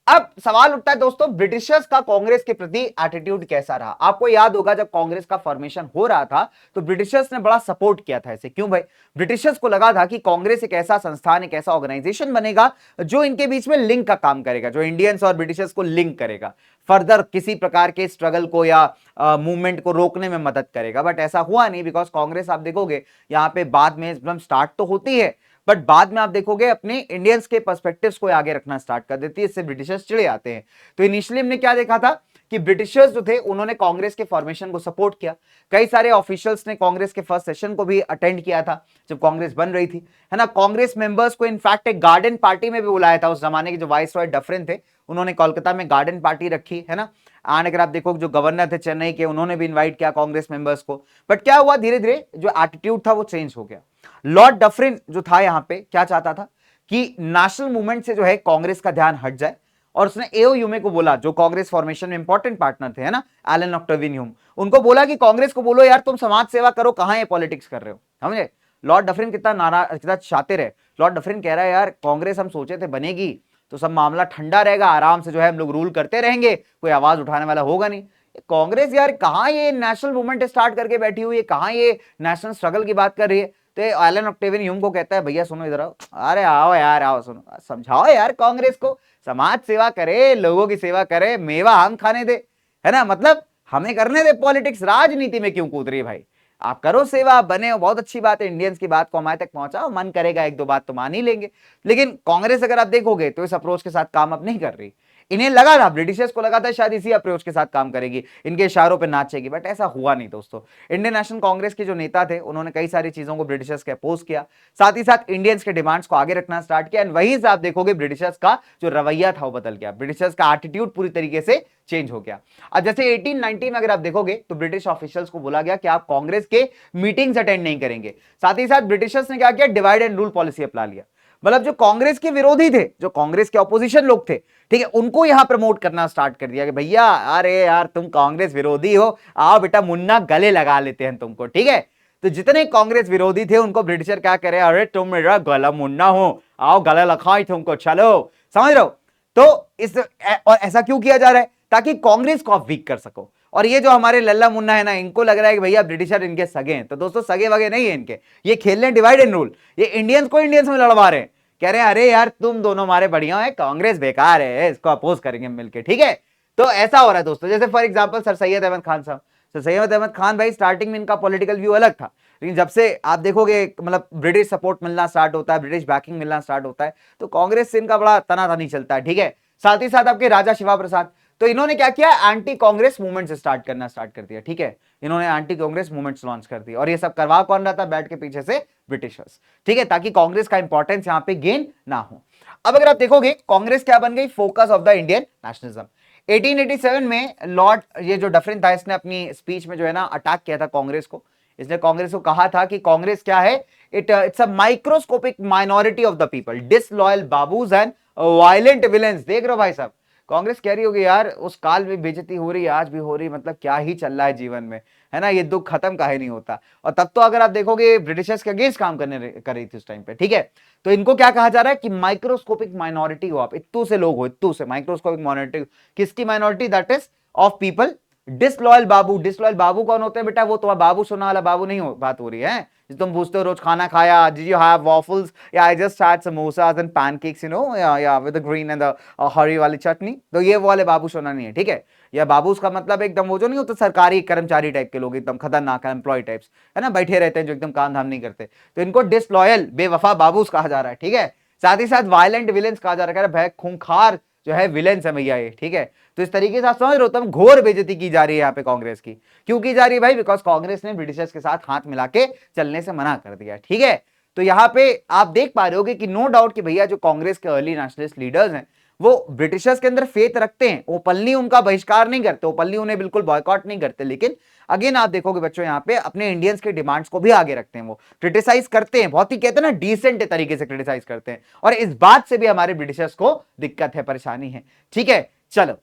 अब सवाल उठता है दोस्तों, ब्रिटिशर्स का कांग्रेस के प्रति एटीट्यूड कैसा रहा। आपको याद होगा जब कांग्रेस का फॉर्मेशन हो रहा था तो ब्रिटिशर्स ने बड़ा सपोर्ट किया था इसे। क्यों भाई? ब्रिटिशर्स को लगा था कि कांग्रेस एक ऐसा संस्थान, एक ऐसा ऑर्गेनाइजेशन बनेगा जो इनके बीच में लिंक का काम करेगा, जो इंडियंस और ब्रिटिशर्स को लिंक करेगा, फर्दर किसी प्रकार के स्ट्रगल को या मूवमेंट को रोकने में मदद करेगा। बट ऐसा हुआ नहीं, बिकॉज कांग्रेस आप देखोगे यहाँ पे बाद में एकदम स्टार्ट तो होती है, बट बाद में आप देखोगे अपने इंडियंस के पर्सपेक्टिव्स को आगे रखना स्टार्ट कर देती है, इससे ब्रिटिशर्स चिढ़े आते हैं। तो इनिशियली हमने क्या देखा था कि ब्रिटिशर्स जो थे उन्होंने कांग्रेस के फॉर्मेशन को सपोर्ट किया। कई सारे ऑफिशियल्स ने कांग्रेस के फर्स्ट सेशन को भी अटेंड किया था जब कांग्रेस बन रही थी, है ना। कांग्रेस मेंबर्स को इनफैक्ट एक गार्डन पार्टी में भी बुलाया था। उस जमाने के जो वाइस रॉय डफरिन थे उन्होंने कोलकाता में गार्डन पार्टी रखी, है ना। एंड अगर आप देखो जो गवर्नर थे चेन्नई के, उन्होंने भी इन्वाइट किया कांग्रेस मेंबर्स को। बट क्या हुआ, धीरे धीरे जो एटीट्यूड था वो चेंज हो गया। लॉर्ड डफरिन जो था यहाँ पे क्या चाहता था कि नेशनल मूवमेंट से जो है कांग्रेस का ध्यान हट जाए, और उसने एओ ह्यूमे को बोला, जो कांग्रेस फॉर्मेशन में इंपॉर्टेंट पार्टनर थे, है ना, एलन ऑक्टेवियन ह्यूम, उनको बोला कि कांग्रेस को बोलो यार तुम समाज सेवा करो, कहां ये पॉलिटिक्स कर रहे हो, समझे। लॉर्ड डफरिन कितना नाराज, कितना शातिर है। लॉर्ड डफरिन कह रहा है यार कांग्रेस हम सोचे थे बनेगी तो सब मामला ठंडा रहेगा, आराम से जो है हम लोग रूल करते रहेंगे, कोई आवाज उठाने वाला होगा नहीं। कांग्रेस यार कहां ये नेशनल मूवमेंट स्टार्ट करके बैठी हुई है, कहां ये नेशनल स्ट्रगल की बात कर रही है। तो एलन ऑक्टेवियन ह्यूम को कहता है भैया सुनो इधर आओ, अरे आओ यार आओ, सुनो समझाओ यार कांग्रेस को, समाज सेवा करे, लोगों की सेवा करे, मेवा हम खाने दे, है ना, मतलब हमें करने दे पॉलिटिक्स, राजनीति में क्यों कूद रही है भाई, आप करो सेवा, बने हो, बहुत अच्छी बात है, इंडियंस की बात को हमारे तक पहुंचाओ, मन करेगा एक दो बात तो मान ही लेंगे। लेकिन कांग्रेस अगर आप देखोगे तो इस अप्रोच के साथ काम अब नहीं कर रही। इन्हें लगा था, ब्रिटिशर्स को लगा था शायद इसी अप्रोच के साथ काम करेगी, इनके इशारों पे नाचेगी, बट ऐसा हुआ नहीं दोस्तों। इंडियन नेशनल कांग्रेस के जो नेता थे उन्होंने कई सारी चीजों को ब्रिटिशर्स के अपोज किया, साथ ही साथ इंडियंस के डिमांड्स को आगे रखना स्टार्ट किया। एंड वहीं से आप देखोगे ब्रिटिशर्स का जो रवैया था वो बदल गया, ब्रिटिशर्स का एटीट्यूड पूरी तरीके से चेंज हो गया। अब जैसे 1890 में अगर आप देखोगे तो ब्रिटिश ऑफिशियल्स को बोला गया कि आप कांग्रेस के मीटिंग्स अटेंड नहीं करेंगे। साथ ही साथ ब्रिटिशर्स ने क्या किया, डिवाइड एंड रूल पॉलिसी अपना लिया। मतलब जो कांग्रेस के विरोधी थे, जो कांग्रेस के ऑपोजिशन लोग थे, ठीक है, उनको यहां प्रमोट करना स्टार्ट कर दिया कि भैया अरे यार तुम कांग्रेस विरोधी हो, आओ बेटा मुन्ना गले लगा लेते हैं तुमको, ठीक है। तो जितने कांग्रेस विरोधी थे उनको ब्रिटिशर क्या करे, अरे तुम मेरा गला मुन्ना हो, आओ गला लखाई तुमको, चलो, समझ रहे हो। तो इस और ऐसा क्यों किया जा रहा है, ताकि कांग्रेस को आप वीक कर सको। और ये जो हमारे लल्ला मुन्ना है ना, इनको लग रहा है कि भैया ब्रिटिशर इनके सगे हैं, तो दोस्तों सगे वगे नहीं है इनके, ये खेल रहे हैं डिवाइड एंड रूल, ये इंडियंस को इंडियंस में लड़वा रहे हैं, कह रहे हैं अरे यार तुम दोनों हमारे बढ़िया है, कांग्रेस बेकार है, इसको अपोज करेंगे मिलके, ठीक है। तो ऐसा हो रहा है दोस्तों। जैसे for example sir Syed Ahmed Khan साहब, सर सैयद अहमद खान भाई स्टार्टिंग में इनका पॉलिटिकल व्यू अलग था, लेकिन जब से आप देखोगे मतलब ब्रिटिश सपोर्ट मिलना स्टार्ट होता है, ब्रिटिश बैकिंग मिलना स्टार्ट होता है, तो कांग्रेस से इनका बड़ा तनातनी चलता है, ठीक है। साथ ही साथ आपके राजा शिवा प्रसाद, तो इन्होंने क्या किया, एंटी कांग्रेस मूवमेंट स्टार्ट करना स्टार्ट कर दिया, ठीक है। इन्होंने एंटी कांग्रेस मूवमेंट्स लॉन्च कर दी, और ये सब करवा कौन रहा था, बैठ के पीछे से ब्रिटिशर्स, ठीक है, ताकि कांग्रेस का इंपॉर्टेंस यहां पे गेन ना हो। अब अगर आप देखोगे कांग्रेस क्या बन गई, focus of the Indian nationalism. 1887 में लॉर्ड ये जो डफरिन था, इसने अपनी स्पीच में जो है ना अटैक किया था कांग्रेस को। इसने कांग्रेस को कहा था कि कांग्रेस क्या है, it's a microscopic minority of the people, disloyal babus and violent villains. देख रहे हो भाई साहब, कांग्रेस कह रही होगी यार उस काल में बेइज्जती हो रही है, आज भी हो रही, मतलब क्या ही चल रहा है जीवन में, है ना, ये दुख खत्म काहे नहीं होता। और तब तो अगर आप देखोगे ब्रिटिशर्स के अगेंस्ट काम कर रही थी उस टाइम पे, ठीक है। तो इनको क्या कहा जा रहा है कि माइक्रोस्कोपिक माइनॉरिटी हो आप, इत्तू से लोग हो, इत्तू से माइक्रोस्कोपिक माइनॉरिटी, किसकी minority, that is of people disloyal babu. Disloyal babu कौन होते हैं बेटा, वो तुम्हारा बाबू सोना वाला बाबू नहीं हो, बात हो रही है जो तुम पूछते हो रोज खाना खाया, did you have waffles, yeah I just had samosas and pancakes you know, yeah with the green and the hari वाली चटनी, तो ये वो वाले बाबू सोना नहीं है, ठीक है। या बाबूस का मतलब एकदम वो जो नहीं होता सरकारी कर्मचारी टाइप के लोग, एकदम खतरनाक एम्प्लॉय टाइप्स, है ना, बैठे रहते हैं जो एकदम काम धाम नहीं करते, तो इनको डिसलॉयल बेवफा बाबूस कहा जा रहा है, ठीक है। साथ ही साथ वायलेंट विलेंस कहा जा रहा है, भाई खूंखार जो है विलेंस है भैया ये, ठीक है। तो इस तरीके से आप समझ रहे हो, तब घोर बेइज्जती की जा रही है यहाँ पे कांग्रेस की। क्यों की जा रही है भाई, बिकॉज कांग्रेस ने ब्रिटिशर्स के साथ हाथ मिला के चलने से मना कर दिया, ठीक है। तो यहाँ पे आप देख पा रहे होगे कि नो डाउट कि भैया जो कांग्रेस के अर्ली नेशनलिस्ट लीडर्स हैं वो ब्रिटिशर्स के अंदर फेथ रखते हैं, ओपनली उनका बहिष्कार नहीं करते, ओपनली उन्हें बिल्कुल बॉयकॉट नहीं करते, लेकिन अगेन आप देखोगे बच्चों यहाँ पे अपने इंडियंस के डिमांड्स को भी आगे रखते हैं, वो क्रिटिसाइज करते हैं, बहुत ही कहते हैं ना डिसेंट तरीके से क्रिटिसाइज करते हैं, और इस बात से भी हमारे ब्रिटिशर्स को दिक्कत है, परेशानी है, ठीक है। चलो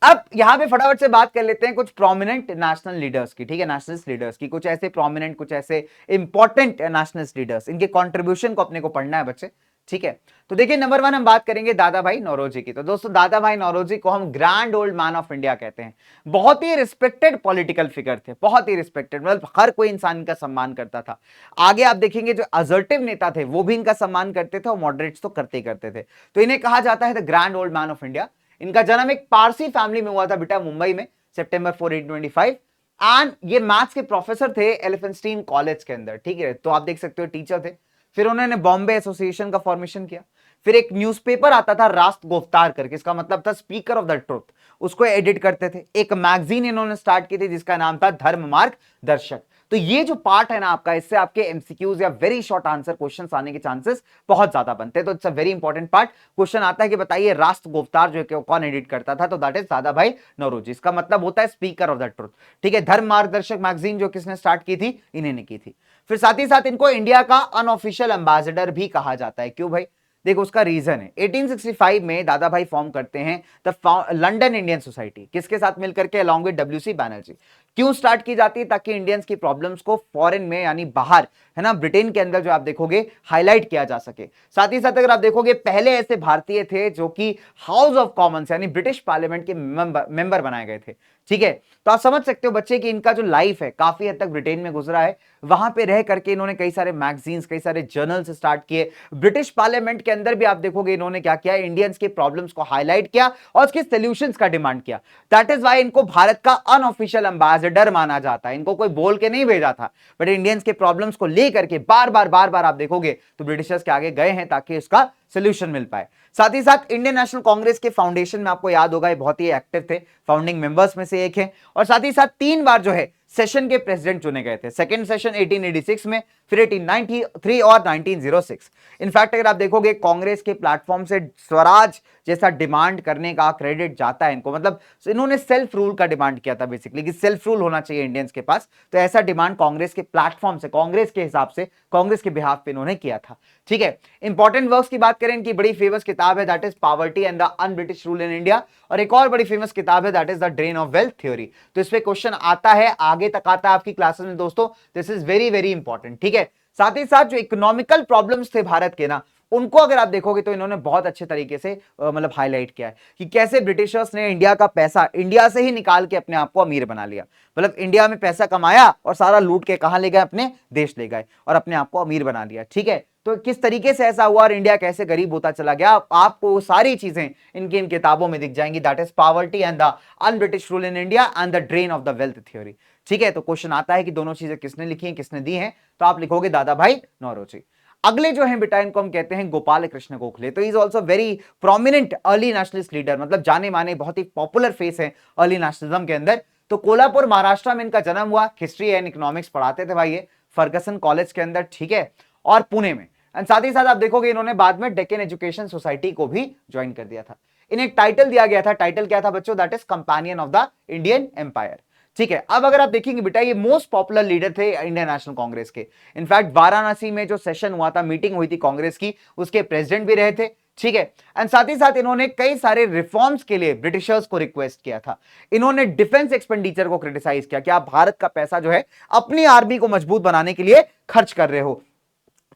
अब यहां पे फटाफट से बात कर लेते हैं कुछ प्रोमिनेंट नेशनल लीडर्स की, ठीक है, नेशनलिस्ट लीडर्स की, कुछ ऐसे प्रोमिनेंट, कुछ ऐसे इंपॉर्टेंट नेशनलिस्ट लीडर्स, इनके कंट्रीब्यूशन को अपने को पढ़ना है बच्चे, ठीक है। तो देखिए नंबर 1 हम बात करेंगे दादा भाई नौरोजी की। तो दोस्तों दादा भाई नौरोजी को हम grand old man of India कहते हैं। बहुत ही रिस्पेक्टेड पॉलिटिकल फिगर थे, बहुत ही रिस्पेक्टेड, मतलब हर कोई इंसान इनका सम्मान करता था। आगे आप देखेंगे जो असर्टिव नेता थे वो भी इनका सम्मान करते थे और मॉडरेट्स तो करते ही करते थे। तो इन्हें कहा जाता है the grand old man of India. इनका जन्म एक पारसी फैमिली में हुआ था बेटा, मुंबई में, सितंबर 4, 1825। एंड ये मैथ्स के प्रोफेसर थे एलिफेंस्टीन कॉलेज के अंदर, ठीक है। तो आप देख सकते हो टीचर थे। फिर उन्होंने बॉम्बे एसोसिएशन का फॉर्मेशन किया। फिर एक न्यूज़पेपर आता था राष्ट्र गुफ्तार करके, इसका मतलब था स्पीकर ऑफ द ट्रुथ, उसको एडिट करते थे। एक मैगजीन इन्होंने स्टार्ट की थी जिसका नाम था धर्म मार्ग दर्शक। तो ये जो पार्ट है ना आपका, इससे आपके एमसीक्यूज या वेरी शॉर्ट आंसर क्वेश्चंस आने के चांसेस बहुत ज्यादा बनते हैं। तो it's a very important part. Question आता है कि बताइए राष्ट्र गुफ्तार जो है कौन एडिट करता था, तो दैट इज दादा भाई नौरोजी। इसका मतलब होता है स्पीकर ऑफ द ट्रुथ, ठीक है। धर्म मार्गदर्शक मैगजीन जो किसने स्टार्ट की थी, इन्हें ने की थी। फिर साथ ही साथ इनको इंडिया का अनऑफिशियल एम्बेसडर भी कहा जाता है। क्यों भाई, देखो उसका रीजन है 1865 में दादा भाई फॉर्म करते हैं द लंदन इंडियन सोसाइटी, किसके साथ मिलकर के, अलॉन्ग विद डब्ल्यूसी बैनर्जी। क्यों स्टार्ट की जाती है, ताकि इंडियंस की प्रॉब्लम्स को फॉरेन में यानी बाहर, है ना, ब्रिटेन के अंदर जो आप देखोगे हाईलाइट किया जा सके। साथ ही साथ अगर आप देखोगे पहले ऐसे भारतीय थे जो कि हाउस ऑफ कॉमन्स यानी ब्रिटिश पार्लियामेंट के मेंबर बनाए गए थे, ठीक है। तो आप समझ सकते हो बच्चे कि इनका जो लाइफ है काफी हद तक ब्रिटेन में गुजरा है। वहां पे रह करके इन्होंने कई सारे मैगजीन्स, कई सारे जर्नल्स स्टार्ट किए। ब्रिटिश पार्लियामेंट के अंदर भी आप देखोगे इन्होंने क्या किया, इंडियंस के प्रॉब्लम्स को हाईलाइट किया और उसके सॉल्यूशंस का डिमांड किया। दैट इज व्हाई इनको भारत का अनऑफिशियल एम्बेसडर माना जाता है। इनको कोई बोल के नहीं भेजा था, बट इंडियंस के प्रॉब्लम्स को लेकर के बार बार आप देखोगे तो ब्रिटिशर्स के आगे गए हैं ताकि उसका सोल्यूशन मिल पाए। साथ ही साथ इंडियन नेशनल कांग्रेस के फाउंडेशन में आपको याद होगा ये बहुत ही एक्टिव थे, फाउंडिंग मेंबर्स में से एक है। और साथ ही साथ 3 बार जो है सेशन के प्रेसिडेंट चुने गए थे। सेकंड सेशन 1886 में, फिर 1893 और 1906। इनफैक्ट अगर आप देखोगे कांग्रेस के प्लेटफॉर्म से स्वराज जैसा डिमांड करने का क्रेडिट जाता है इनको, मतलब इन्होंने सेल्फ रूल का डिमांड किया था बेसिकली, कि सेल्फ रूल होना चाहिए इंडियंस के पास। तो ऐसा डिमांड कांग्रेस के प्लेटफॉर्म से, कांग्रेस के हिसाब से, कांग्रेस के बिहाफ पे इन्होंने किया था, ठीक है। इंपॉर्टेंट वर्क्स की बात करें, इनकी बड़ी फेमस किताब है that is poverty and the un British rule in India, और एक और बड़ी फेमस किताब है that is the drain of wealth theory. तो इस पे क्वेश्चन आता है, आगे तक आता है आपकी क्लासेस में दोस्तों, this is very very important, ठीक है। साथ ही साथ जो इकोनॉमिकल प्रॉब्लम्स थे भारत के ना, उनको अगर आप देखोगे तो इन्होंने बहुत अच्छे तरीके से मतलब हाईलाइट किया है कि कैसे ब्रिटिशर्स ने इंडिया का पैसा इंडिया से ही निकाल के अपने आप को अमीर बना लिया। मतलब इंडिया में पैसा कमाया और सारा लूट के कहां ले गए, अपने देश ले गए और अपने आप को अमीर बना लिया, ठीक है। तो किस तरीके से ऐसा हुआ और इंडिया कैसे गरीब होता चला गया, आपको सारी चीजें इनकी इन किताबों में दिख जाएंगी। That is poverty and the un British rule in India and the drain of the wealth theory, ठीक है। तो क्वेश्चन आता है कि दोनों चीजें किसने लिखी हैं, किसने दी हैं, तो आप लिखोगे दादा भाई नौरोजी। अगले जो हैं बेटा इनको हम कहते हैं गोपाल कृष्ण गोखले। तो is also very prominent early nationalist leader, मतलब जाने माने बहुत ही पॉपुलर फेस है अर्ली नेशनलिज्म के अंदर। तो कोल्हापुर महाराष्ट्र में इनका जन्म हुआ। हिस्ट्री एंड इकोनॉमिक्स पढ़ाते थे भाई ये फर्गसन कॉलेज के अंदर, ठीक है, और पुणे में। एंड साथ ही साथ आप देखोगे इन्होंने बाद में डेक्कन एजुकेशन सोसाइटी को भी ज्वाइन कर दिया था। इन्हें एक टाइटल दिया गया था, टाइटल क्या था बच्चों, that is companion of the Indian empire. ठीक है, अब अगर आप देखेंगे बेटा, ये मोस्ट पॉपुलर लीडर थे इंडियन नेशनल कांग्रेस के। इनफैक्ट वाराणसी में जो सेशन हुआ था, मीटिंग हुई थी कांग्रेस की, उसके प्रेसिडेंट भी रहे थे। ठीक है, एंड साथ ही साथ इन्होंने कई सारे रिफॉर्म्स के लिए ब्रिटिशर्स को रिक्वेस्ट किया था। इन्होंने डिफेंस एक्सपेंडिचर को क्रिटिसाइज किया कि आप भारत का पैसा जो है अपनी आर्मी को मजबूत बनाने के लिए खर्च कर रहे हो।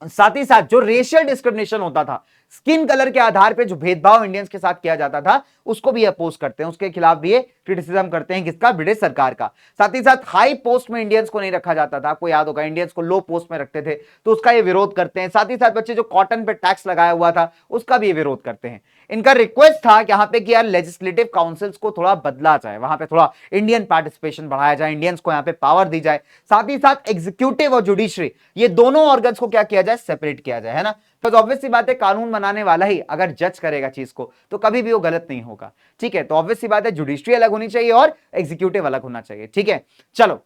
साथ ही साथ जो रेशियल डिस्क्रिमिनेशन होता था, स्किन कलर के आधार पे जो भेदभाव इंडियंस के साथ किया जाता था, उसको भी अपोज करते हैं, उसके खिलाफ भी ये क्रिटिसिज्म करते हैं, किसका? ब्रिटिश सरकार का। साथ ही साथ हाई पोस्ट में इंडियंस को नहीं रखा जाता था, आपको याद होगा इंडियंस को लो पोस्ट में रखते थे, तो उसका ये विरोध करते हैं। साथ ही साथ बच्चे जो कॉटन पे टैक्स लगाया हुआ था, उसका भी ये विरोध करते हैं। इनका रिक्वेस्ट था कि यहां पे कि यार लेजिस्लेटिव काउंसिल्स को थोड़ा बदला जाए, वहां पे थोड़ा इंडियन पार्टिसिपेशन बढ़ाया जाए, इंडियंस को यहां पे पावर दी जाए। साथ ही साथ एग्जीक्यूटिव और जुडिशरी, ये दोनों ऑर्गन्स को क्या किया जाए? सेपरेट किया जाए, है ना। तो ऑब्वियस सी बात है, कानून बनाने वाला ही अगर जज करेगा चीज को तो कभी भी वो गलत नहीं होगा। ठीक है, तो ऑब्वियस सी बात है, जुडिशरी अलग होनी चाहिए और एग्जीक्यूटिव अलग होना चाहिए। ठीक है, चलो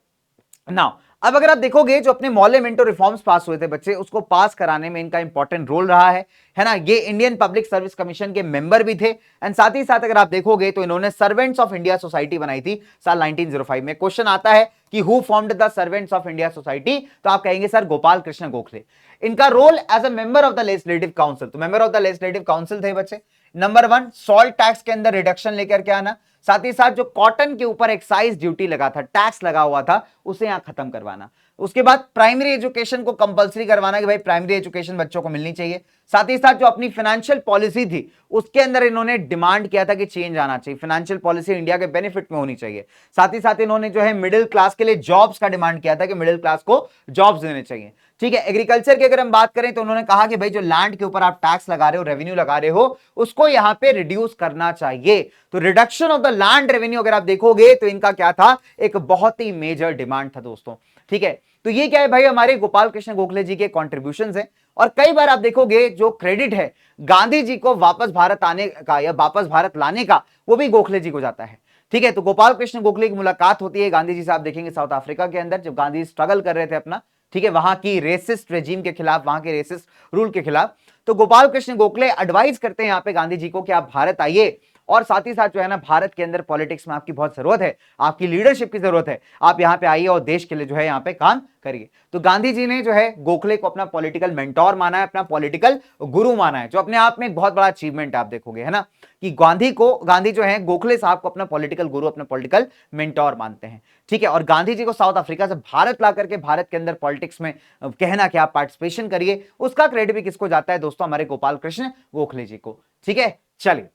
नाउ अब अगर आप देखोगे जो अपने मॉले मिंटो रिफॉर्म्स पास हुए थे बच्चे, उसको पास कराने में इनका इंपॉर्टेंट रोल रहा है ना। ये इंडियन पब्लिक सर्विस कमीशन के मेंबर भी थे। एंड साथ ही साथ अगर आप देखोगे तो इन्होंने सर्वेंट्स ऑफ इंडिया सोसाइटी बनाई थी साल 1905 में। क्वेश्चन आता है कि who formed the servants of India society, तो आप कहेंगे सर गोपाल कृष्ण गोखले। इनका role as a member of the legislative council, तो member of the legislative council थे बच्चे। नंबर 1, सॉल्ट टैक्स के अंदर रिडक्शन लेकर के आना। साथ ही साथ जो कॉटन के ऊपर एक्साइज ड्यूटी लगा था, टैक्स लगा हुआ था, उसे यहां खत्म करवाना। उसके बाद प्राइमरी एजुकेशन को कंपलसरी करवाना कि भाई प्राइमरी एजुकेशन बच्चों को मिलनी चाहिए। साथ ही साथ जो अपनी फाइनेंशियल पॉलिसी थी उसके अंदर इन्होंने डिमांड किया था कि चेंज आना चाहिए, फाइनेंशियल पॉलिसी इंडिया के बेनिफिट में होनी चाहिए। साथ ही साथ इन्होंने जो है मिडिल क्लास के लिए जॉब्स का डिमांड किया था कि मिडिल क्लास को जॉब्स देने चाहिए। ठीक है, एग्रीकल्चर की अगर हम बात करें तो उन्होंने कहा कि भाई जो लैंड के ऊपर आप टैक्स लगा रहे हो, रेवेन्यू लगा रहे हो, उसको यहां पे रिड्यूस करना चाहिए। तो reduction of the land revenue अगर आप देखोगे तो इनका क्या था? एक बहुत ही मेजर डिमांड था दोस्तों। ठीक है, तो ये क्या है भाई? हमारे गोपाल कृष्ण गोखले जी के कॉन्ट्रीब्यूशंस हैं। और कई बार आप देखोगे जो क्रेडिट है गांधी जी को वापस भारत आने का या वापस भारत लाने का, वो भी गोखले जी को जाता है। ठीक है, तो गोपाल कृष्ण गोखले की मुलाकात होती है गांधी जी से, आप देखेंगे साउथ अफ्रीका के अंदर, जब गांधी स्ट्रगल कर रहे थे अपना, ठीक है, वहां की रेसिस्ट रेजिम के खिलाफ, वहां के रेसिस्ट रूल के खिलाफ। तो गोपाल कृष्ण गोखले एडवाइस करते हैं यहां पे गांधी जी को कि आप भारत आइए, और साथ ही साथ जो है ना, भारत के अंदर पॉलिटिक्स में आपकी बहुत जरूरत है, आपकी लीडरशिप की जरूरत है, आप यहां पे आइए और देश के लिए जो है यहां पे काम करिए। तो गांधी जी ने जो है गोखले को अपना पॉलिटिकल मेंटोर माना है, अपना पॉलिटिकल गुरु माना है, जो अपने आप में एक बहुत बड़ा अचीवमेंट आप देखोगे, है ना, कि गांधी जो है गोखले साहब को अपना पॉलिटिकल गुरु, अपना पॉलिटिकल मेंटोर मानते हैं। ठीक है, और गांधी जी को साउथ अफ्रीका से भारत ला करके भारत के अंदर पॉलिटिक्स में कहना कि आप पार्टिसिपेशन करिए, उसका क्रेडिट भी किसको जाता है दोस्तों? हमारे गोपाल कृष्ण गोखले जी को। ठीक है, चलिए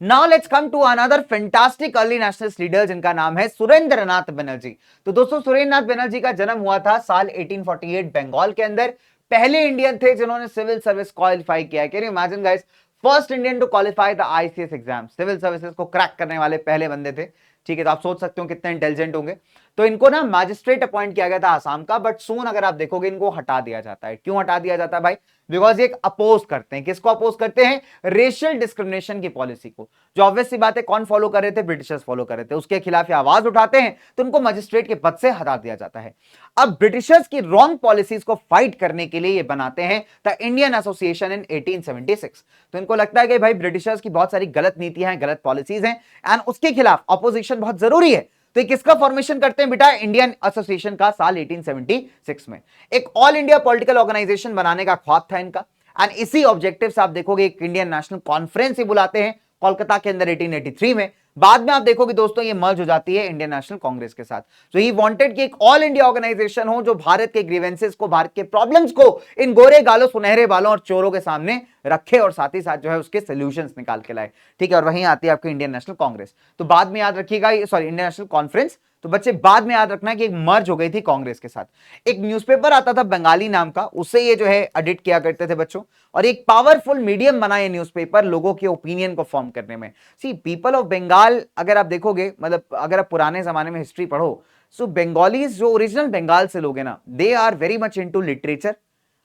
now let's come to another fantastic early nationalist leader, जिनका नाम है सुरेंद्रनाथ बनर्जी। तो दोस्तों सुरेंद्रनाथ बनर्जी का जन्म हुआ था साल 1848 बंगाल के अंदर। पहले इंडियन थे जिन्होंने सिविल सर्विस क्वालिफाई किया। Can you imagine guys, first Indian to qualify the ICS exam, civil services को क्रैक करने वाले पहले बंदे थे। ठीक है, तो आप सोच सकते हो कितने इंटेलिजेंट होंगे। तो इनको ना मैजिस्ट्रेट अपॉइंट किया गया था आसाम का, बट सून अगर आप देखोगे इनको हटा दिया जाता है। क्यों हटा दिया जाता है भाई? बिकॉज ये अपोज करते हैं, किसको अपोज करते हैं? रेशियल डिस्क्रिमिनेशन की पॉलिसी को, जो ऑब्वियस सी बात है कौन फॉलो कर रहे थे? ब्रिटिशर्स फॉलो कर रहे थे। उसके खिलाफ ये आवाज उठाते हैं तो उनको मजिस्ट्रेट के पद से हटा दिया जाता है। अब ब्रिटिशर्स की रॉन्ग पॉलिसीज को फाइट करने के लिए ये बनाते हैं द इंडियन एसोसिएशन इन 1876। तो इनको लगता है कि भाई ब्रिटिशर्स की बहुत सारी गलत नीतियां हैं, गलत पॉलिसीज हैं, एंड उसके खिलाफ अपोजिशन बहुत जरूरी है। तो ये किसका फॉर्मेशन करते हैं बेटा? इंडियन एसोसिएशन का, साल 1876 में। एक ऑल इंडिया पॉलिटिकल ऑर्गेनाइजेशन बनाने का ख्वाब था इनका, एंड इसी ऑब्जेक्टिव से आप देखोगे एक इंडियन नेशनल कॉन्फ्रेंस ही बुलाते हैं कोलकाता के अंदर 1883 में। बाद में आप देखोगे दोस्तों ये मर्ज हो जाती है इंडियन नेशनल कांग्रेस के साथ। तो ही वांटेड कि एक ऑल इंडिया ऑर्गेनाइजेशन हो जो भारत के ग्रीवेंसेस को, भारत के प्रॉब्लम्स को इन गोरे गालों, सुनहरे बालों और चोरों के सामने रखे और साथ ही साथ जो है उसके सॉल्यूशंस निकाल के लाए। ठीक है, और वहीं आती है आपकी इंडियन नेशनल कांग्रेस। तो बाद में याद रखिएगा, सॉरी इंडियन नेशनल कॉन्फ्रेंस, तो बच्चे बाद में याद रखना कि एक मर्ज हो गई थी कांग्रेस के साथ। एक न्यूज़पेपर आता था बंगाली नाम का, उससे ये जो है एडिट किया करते थे बच्चों, और एक पावरफुल मीडियम बना ये न्यूज़पेपर लोगों के ओपिनियन को फॉर्म करने में। सी पीपल ऑफ बंगाल, अगर आप देखोगे, मतलब अगर आप पुराने जमाने में हिस्ट्री पढ़ो, सो बंगालीज जो ओरिजिनल बंगाल से लोग हैं ना, they are very much into literature.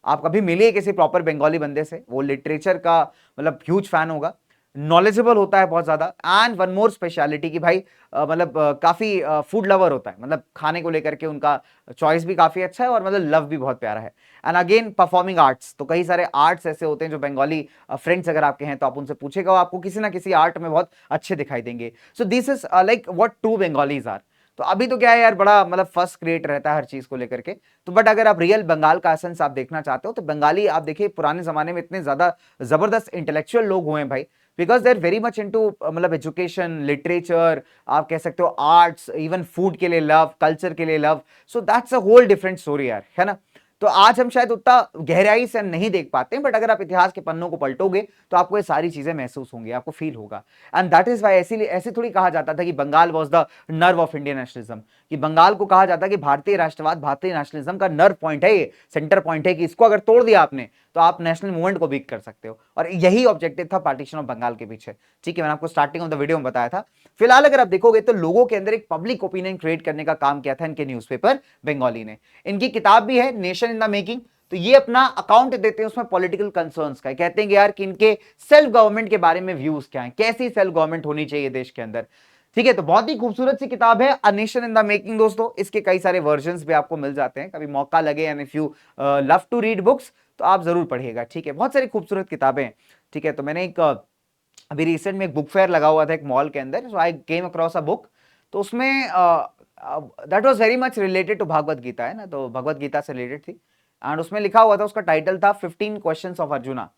आप कभी मिलिए किसी प्रॉपर बंगाली बंदे से, वो लिटरेचर का मतलब ह्यूज फैन होगा, नॉलेजेबल होता है बहुत ज्यादा, एंड वन मोर स्पेशलिटी की भाई मतलब काफी फूड लवर होता है, मतलब खाने को लेकर के उनका चॉइस भी काफी अच्छा है और मतलब लव भी बहुत प्यारा है। एंड अगेन परफॉर्मिंग आर्ट्स, तो कई सारे आर्ट्स ऐसे होते हैं जो बंगाली फ्रेंड्स अगर आपके हैं तो आप उनसे पूछेगा, वो आपको किसी ना किसी आर्ट में बहुत अच्छे दिखाई देंगे। So this is like what true Bengalis are. तो अभी तो क्या है यार, बड़ा मतलब फर्स्ट क्रिएट रहता है हर चीज को लेकर के। तो बट अगर आप रियल बंगाल का एसेंस आप देखना चाहते हो तो बंगाली आप देखिए पुराने जमाने में इतने ज्यादा जबरदस्त इंटेलेक्चुअल लोग हुए हैं भाई, because they are very much into मतलब एजुकेशन, लिटरेचर, आप कह सकते हो आर्ट्स, इवन फूड के लिए लव, कल्चर के लिए love. So that's a whole different story यार, है ना। तो आज हम शायद उतना गहराई से नहीं देख पाते हैं, बट अगर आप इतिहास के पन्नों को पलटोगे तो आपको ये सारी चीजें महसूस होंगी, आपको फील होगा। एंड दैट इज वाई ऐसे थोड़ी कहा जाता था कि Bengal was the nerve of Indian nationalism, कि बंगाल को कहा जाता है कि भारतीय राष्ट्रवाद, भारतीय नेशनलिज्म का नर्व पॉइंट है, ये सेंटर पॉइंट है, कि इसको अगर तोड़ दिया आपने तो आप नेशनल मूवमेंट को वीक कर सकते हो। और यही ऑब्जेक्टिव था पार्टीशन ऑफ बंगाल के पीछे, ठीक है, मैंने आपको स्टार्टिंग ऑफ द वीडियो में बताया था। फिलहाल अगर आप देखोगे तो लोगों के अंदर एक पब्लिक ओपिनियन क्रिएट करने का काम किया था इनके न्यूज़पेपर बंगाली ने। इनकी किताब भी है नेशन इन द मेकिंग, तो ये अपना अकाउंट देते हैं उसमें पॉलिटिकल कंसर्न्स का, कहते हैं कि यार कि इनके सेल्फ गवर्नमेंट के बारे में व्यूज क्या है, कैसी सेल्फ गवर्नमेंट होनी चाहिए देश के अंदर, ठीक है। तो बहुत ही खूबसूरत सी किताब है a nation in the making दोस्तों। इसके कई सारे वर्जन्स भी आपको मिल जाते हैं, कभी मौका लगे and if you love to read books तो आप जरूर पढ़िएगा, ठीक है। बहुत सारी खूबसूरत किताबें हैं, ठीक है। तो मैंने एक अभी रिसेंट में एक बुक फेयर लगा हुआ था एक मॉल के अंदर, सो आई केम अक्रॉस अ बुक, तो उसमें that was very much related to Bhagavad Gita, है ना, तो भगवत गीता से रिलेटेड थी। एंड उसमें लिखा हुआ था, उसका टाइटल था 15 क्वेश्चंस ऑफ अर्जुना।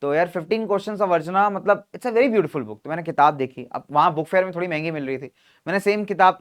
तो यार 15 क्वेश्चंस ऑफ अर्जुना मतलब it's a very beautiful book. तो मैंने किताब देखी, अब वहाँ बुक फेयर में थोड़ी महंगी मिल रही थी, मैंने सेम किताब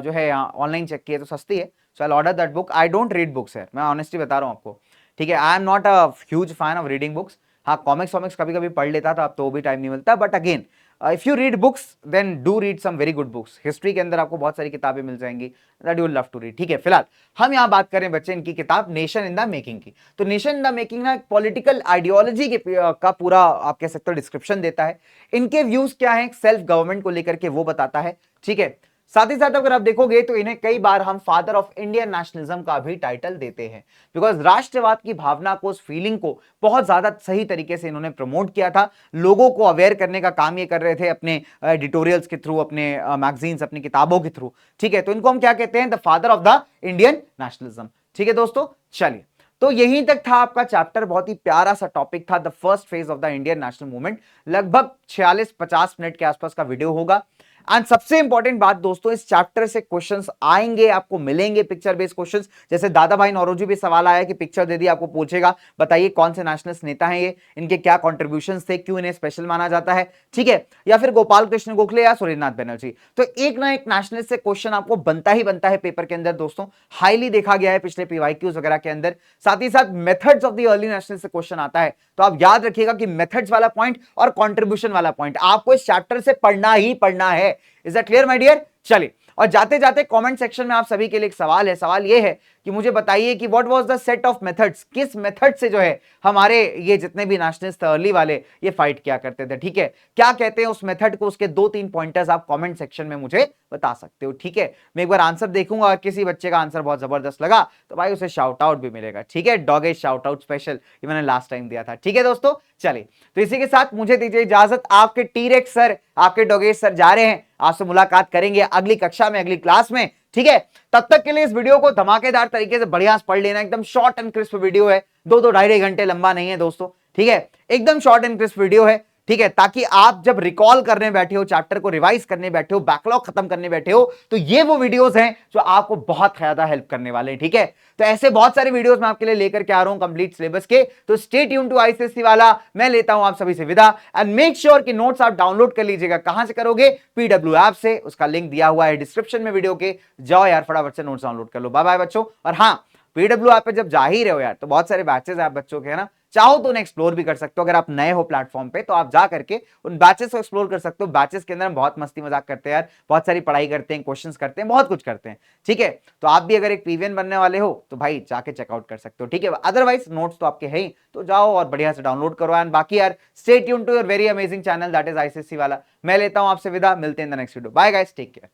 जो है यहाँ ऑनलाइन चेक की है तो सस्ती है, so I order that book. I don't read books यार, मैं ऑनेस्टली बता रहा हूँ आपको, ठीक है। I am not a huge fan of reading books. हाँ, कॉमिक्स वॉमिक्स कभी कभी पढ़ लेता था, अब तो वो भी टाइम नहीं मिलता, but again if you read books then do read some very good books. History के अंदर आपको बहुत सारी किताबें मिल जाएंगी that you will love to read, ठीक है। फिलहाल हम यहाँ बात करें बच्चे इनकी किताब नेशन इन द मेकिंग की। तो नेशन इन द मेकिंग ना पॉलिटिकल आइडियोलॉजी के का पूरा आप कह सकते हो डिस्क्रिप्शन देता है, इनके व्यूज क्या है सेल्फ गवर्नमेंट को लेकर के वो बताता है, ठीक है। साथ ही साथ अगर आप देखोगे तो इन्हें कई बार हम फादर ऑफ इंडियन नेशनलिज्म का भी टाइटल देते हैं, बिकॉज राष्ट्रवाद की भावना को, उस फीलिंग को बहुत ज्यादा सही तरीके से इन्होंने प्रमोट किया था, लोगों को अवेयर करने का काम ये कर रहे थे अपने एडिटोरियल्स के थ्रू, अपने मैगजीन्स, अपनी किताबों के थ्रू, ठीक है। तो इनको हम क्या कहते हैं, the father of the Indian nationalism, ठीक है दोस्तों। चलिए, तो यहीं तक था आपका चैप्टर, बहुत ही प्यारा सा टॉपिक था, the first phase of the Indian national movement. लगभग 46-50 मिनट के आसपास का वीडियो होगा। एंड सबसे इंपॉर्टेंट बात दोस्तों, इस चैप्टर से क्वेश्चंस आएंगे, आपको मिलेंगे पिक्चर बेस्ड क्वेश्चंस। जैसे दादा भाई नौरोजी भी सवाल आया कि पिक्चर दे दी, आपको पूछेगा बताइए कौन से नेशनलिस्ट नेता हैं ये, इनके क्या कॉन्ट्रीब्यूशंस थे, क्यों इन्हें स्पेशल माना जाता है, ठीक है। या फिर गोपाल कृष्ण गोखले या सुरेंद्रनाथ बनर्जी। तो एक ना एक नेशनलिस्ट से क्वेश्चन आपको बनता ही बनता है पेपर के अंदर दोस्तों, हाईली देखा गया है पिछले पीवाईक्यूज वगैरह के अंदर। साथ ही साथ methods of the early nationalist से क्वेश्चन आता है, तो आप याद रखिएगा कि मेथड्स वाला पॉइंट और कॉन्ट्रीब्यूशन वाला पॉइंट आपको इस चैप्टर से पढ़ना ही पढ़ना है। Is that clear my dear? चलिए, और जाते जाते कमेंट सेक्शन में आप सभी के लिए एक सवाल है, सवाल ये है कि मुझे बताइए कि what was the set of methods, किस मेथड से जो है हमारे ये जितने भी नेशनलिस्ट अर्ली वाले ये फाइट किया करते थे, ठीक है। क्या कहते हैं उस मेथड को, उसके 2-3 पॉइंटर्स आप कमेंट सेक्शन में मुझे बता सकते हो, ठीक है। मैं एक बार आंसर देखूंगा, किसी बच्चे का आंसर बहुत जबरदस्त लगा तो भाई उसे शाउट आउट भी मिलेगा, ठीक है। डॉगेज शाउट आउट स्पेशल, ये मैंने लास्ट टाइम दिया था, ठीक है दोस्तों। चलिए, तो इसी के साथ मुझे दीजिए इजाजत, आपके टीरेक्स सर, आपके डॉगेज सर जा रहे हैं, आपसे मुलाकात करेंगे अगली कक्षा में, अगली क्लास में, ठीक है। तब तक के लिए इस वीडियो को धमाकेदार तरीके से बढ़िया पढ़ लेना, एकदम शॉर्ट एंड क्रिस्प वीडियो है, 2-2 2.5 घंटे लंबा नहीं है दोस्तों, ठीक है। एकदम शॉर्ट एंड क्रिस्प वीडियो है, ठीक है, ताकि आप जब रिकॉल करने बैठे हो, चैप्टर को रिवाइज करने बैठे हो, बैकलॉग खत्म करने बैठे हो, तो ये वो वीडियोस हैं जो आपको बहुत ज्यादा हेल्प करने वाले हैं, ठीक है। तो ऐसे बहुत सारे वीडियोस मैं आपके लिए लेकर के आ रहा हूं कंप्लीट सिलेबस के, तो स्टे ट्यून टू आईसीएससी वाला। मैं लेता हूं आप सभी से विदा, एंड मेक श्योर कि नोट्स आप डाउनलोड कर लीजिएगा। कहां से करोगे? पीडब्ल्यू ऐप से, उसका लिंक दिया हुआ है डिस्क्रिप्शन में वीडियो के, जाओ यार फटाफट से नोट्स डाउनलोड कर लो। बाय बाय बच्चों। और हाँ, पीडब्ल्यू ऐप पे जब जा ही रहे हो यार, तो बहुत सारे बैचेस आप बच्चों के, है ना, चाहो तो उन्हें एक्सप्लोर भी कर सकते हो। अगर आप नए हो प्लेटफॉर्म पे तो आप जा करके उन बैचेस को एक्सप्लोर कर सकते हो। बैचेस के अंदर हम बहुत मस्ती मजाक करते हैं यार, बहुत सारी पढ़ाई करते हैं, क्वेश्चंस करते हैं, बहुत कुछ करते हैं, ठीक है। तो आप भी अगर एक पीवीएन बनने वाले हो तो भाई जाके चेकआउट कर सकते हो, ठीक है। अदरवाइज नोट्स तो आपके है ही, तो जाओ और बढ़िया से डाउनलोड करो। एंड बाकी यार stay tune to your very amazing channel that is ICSC वाला। मैं लेता हूं आपसे विदा, मिलते हैं in the next video. Bye guys, take care.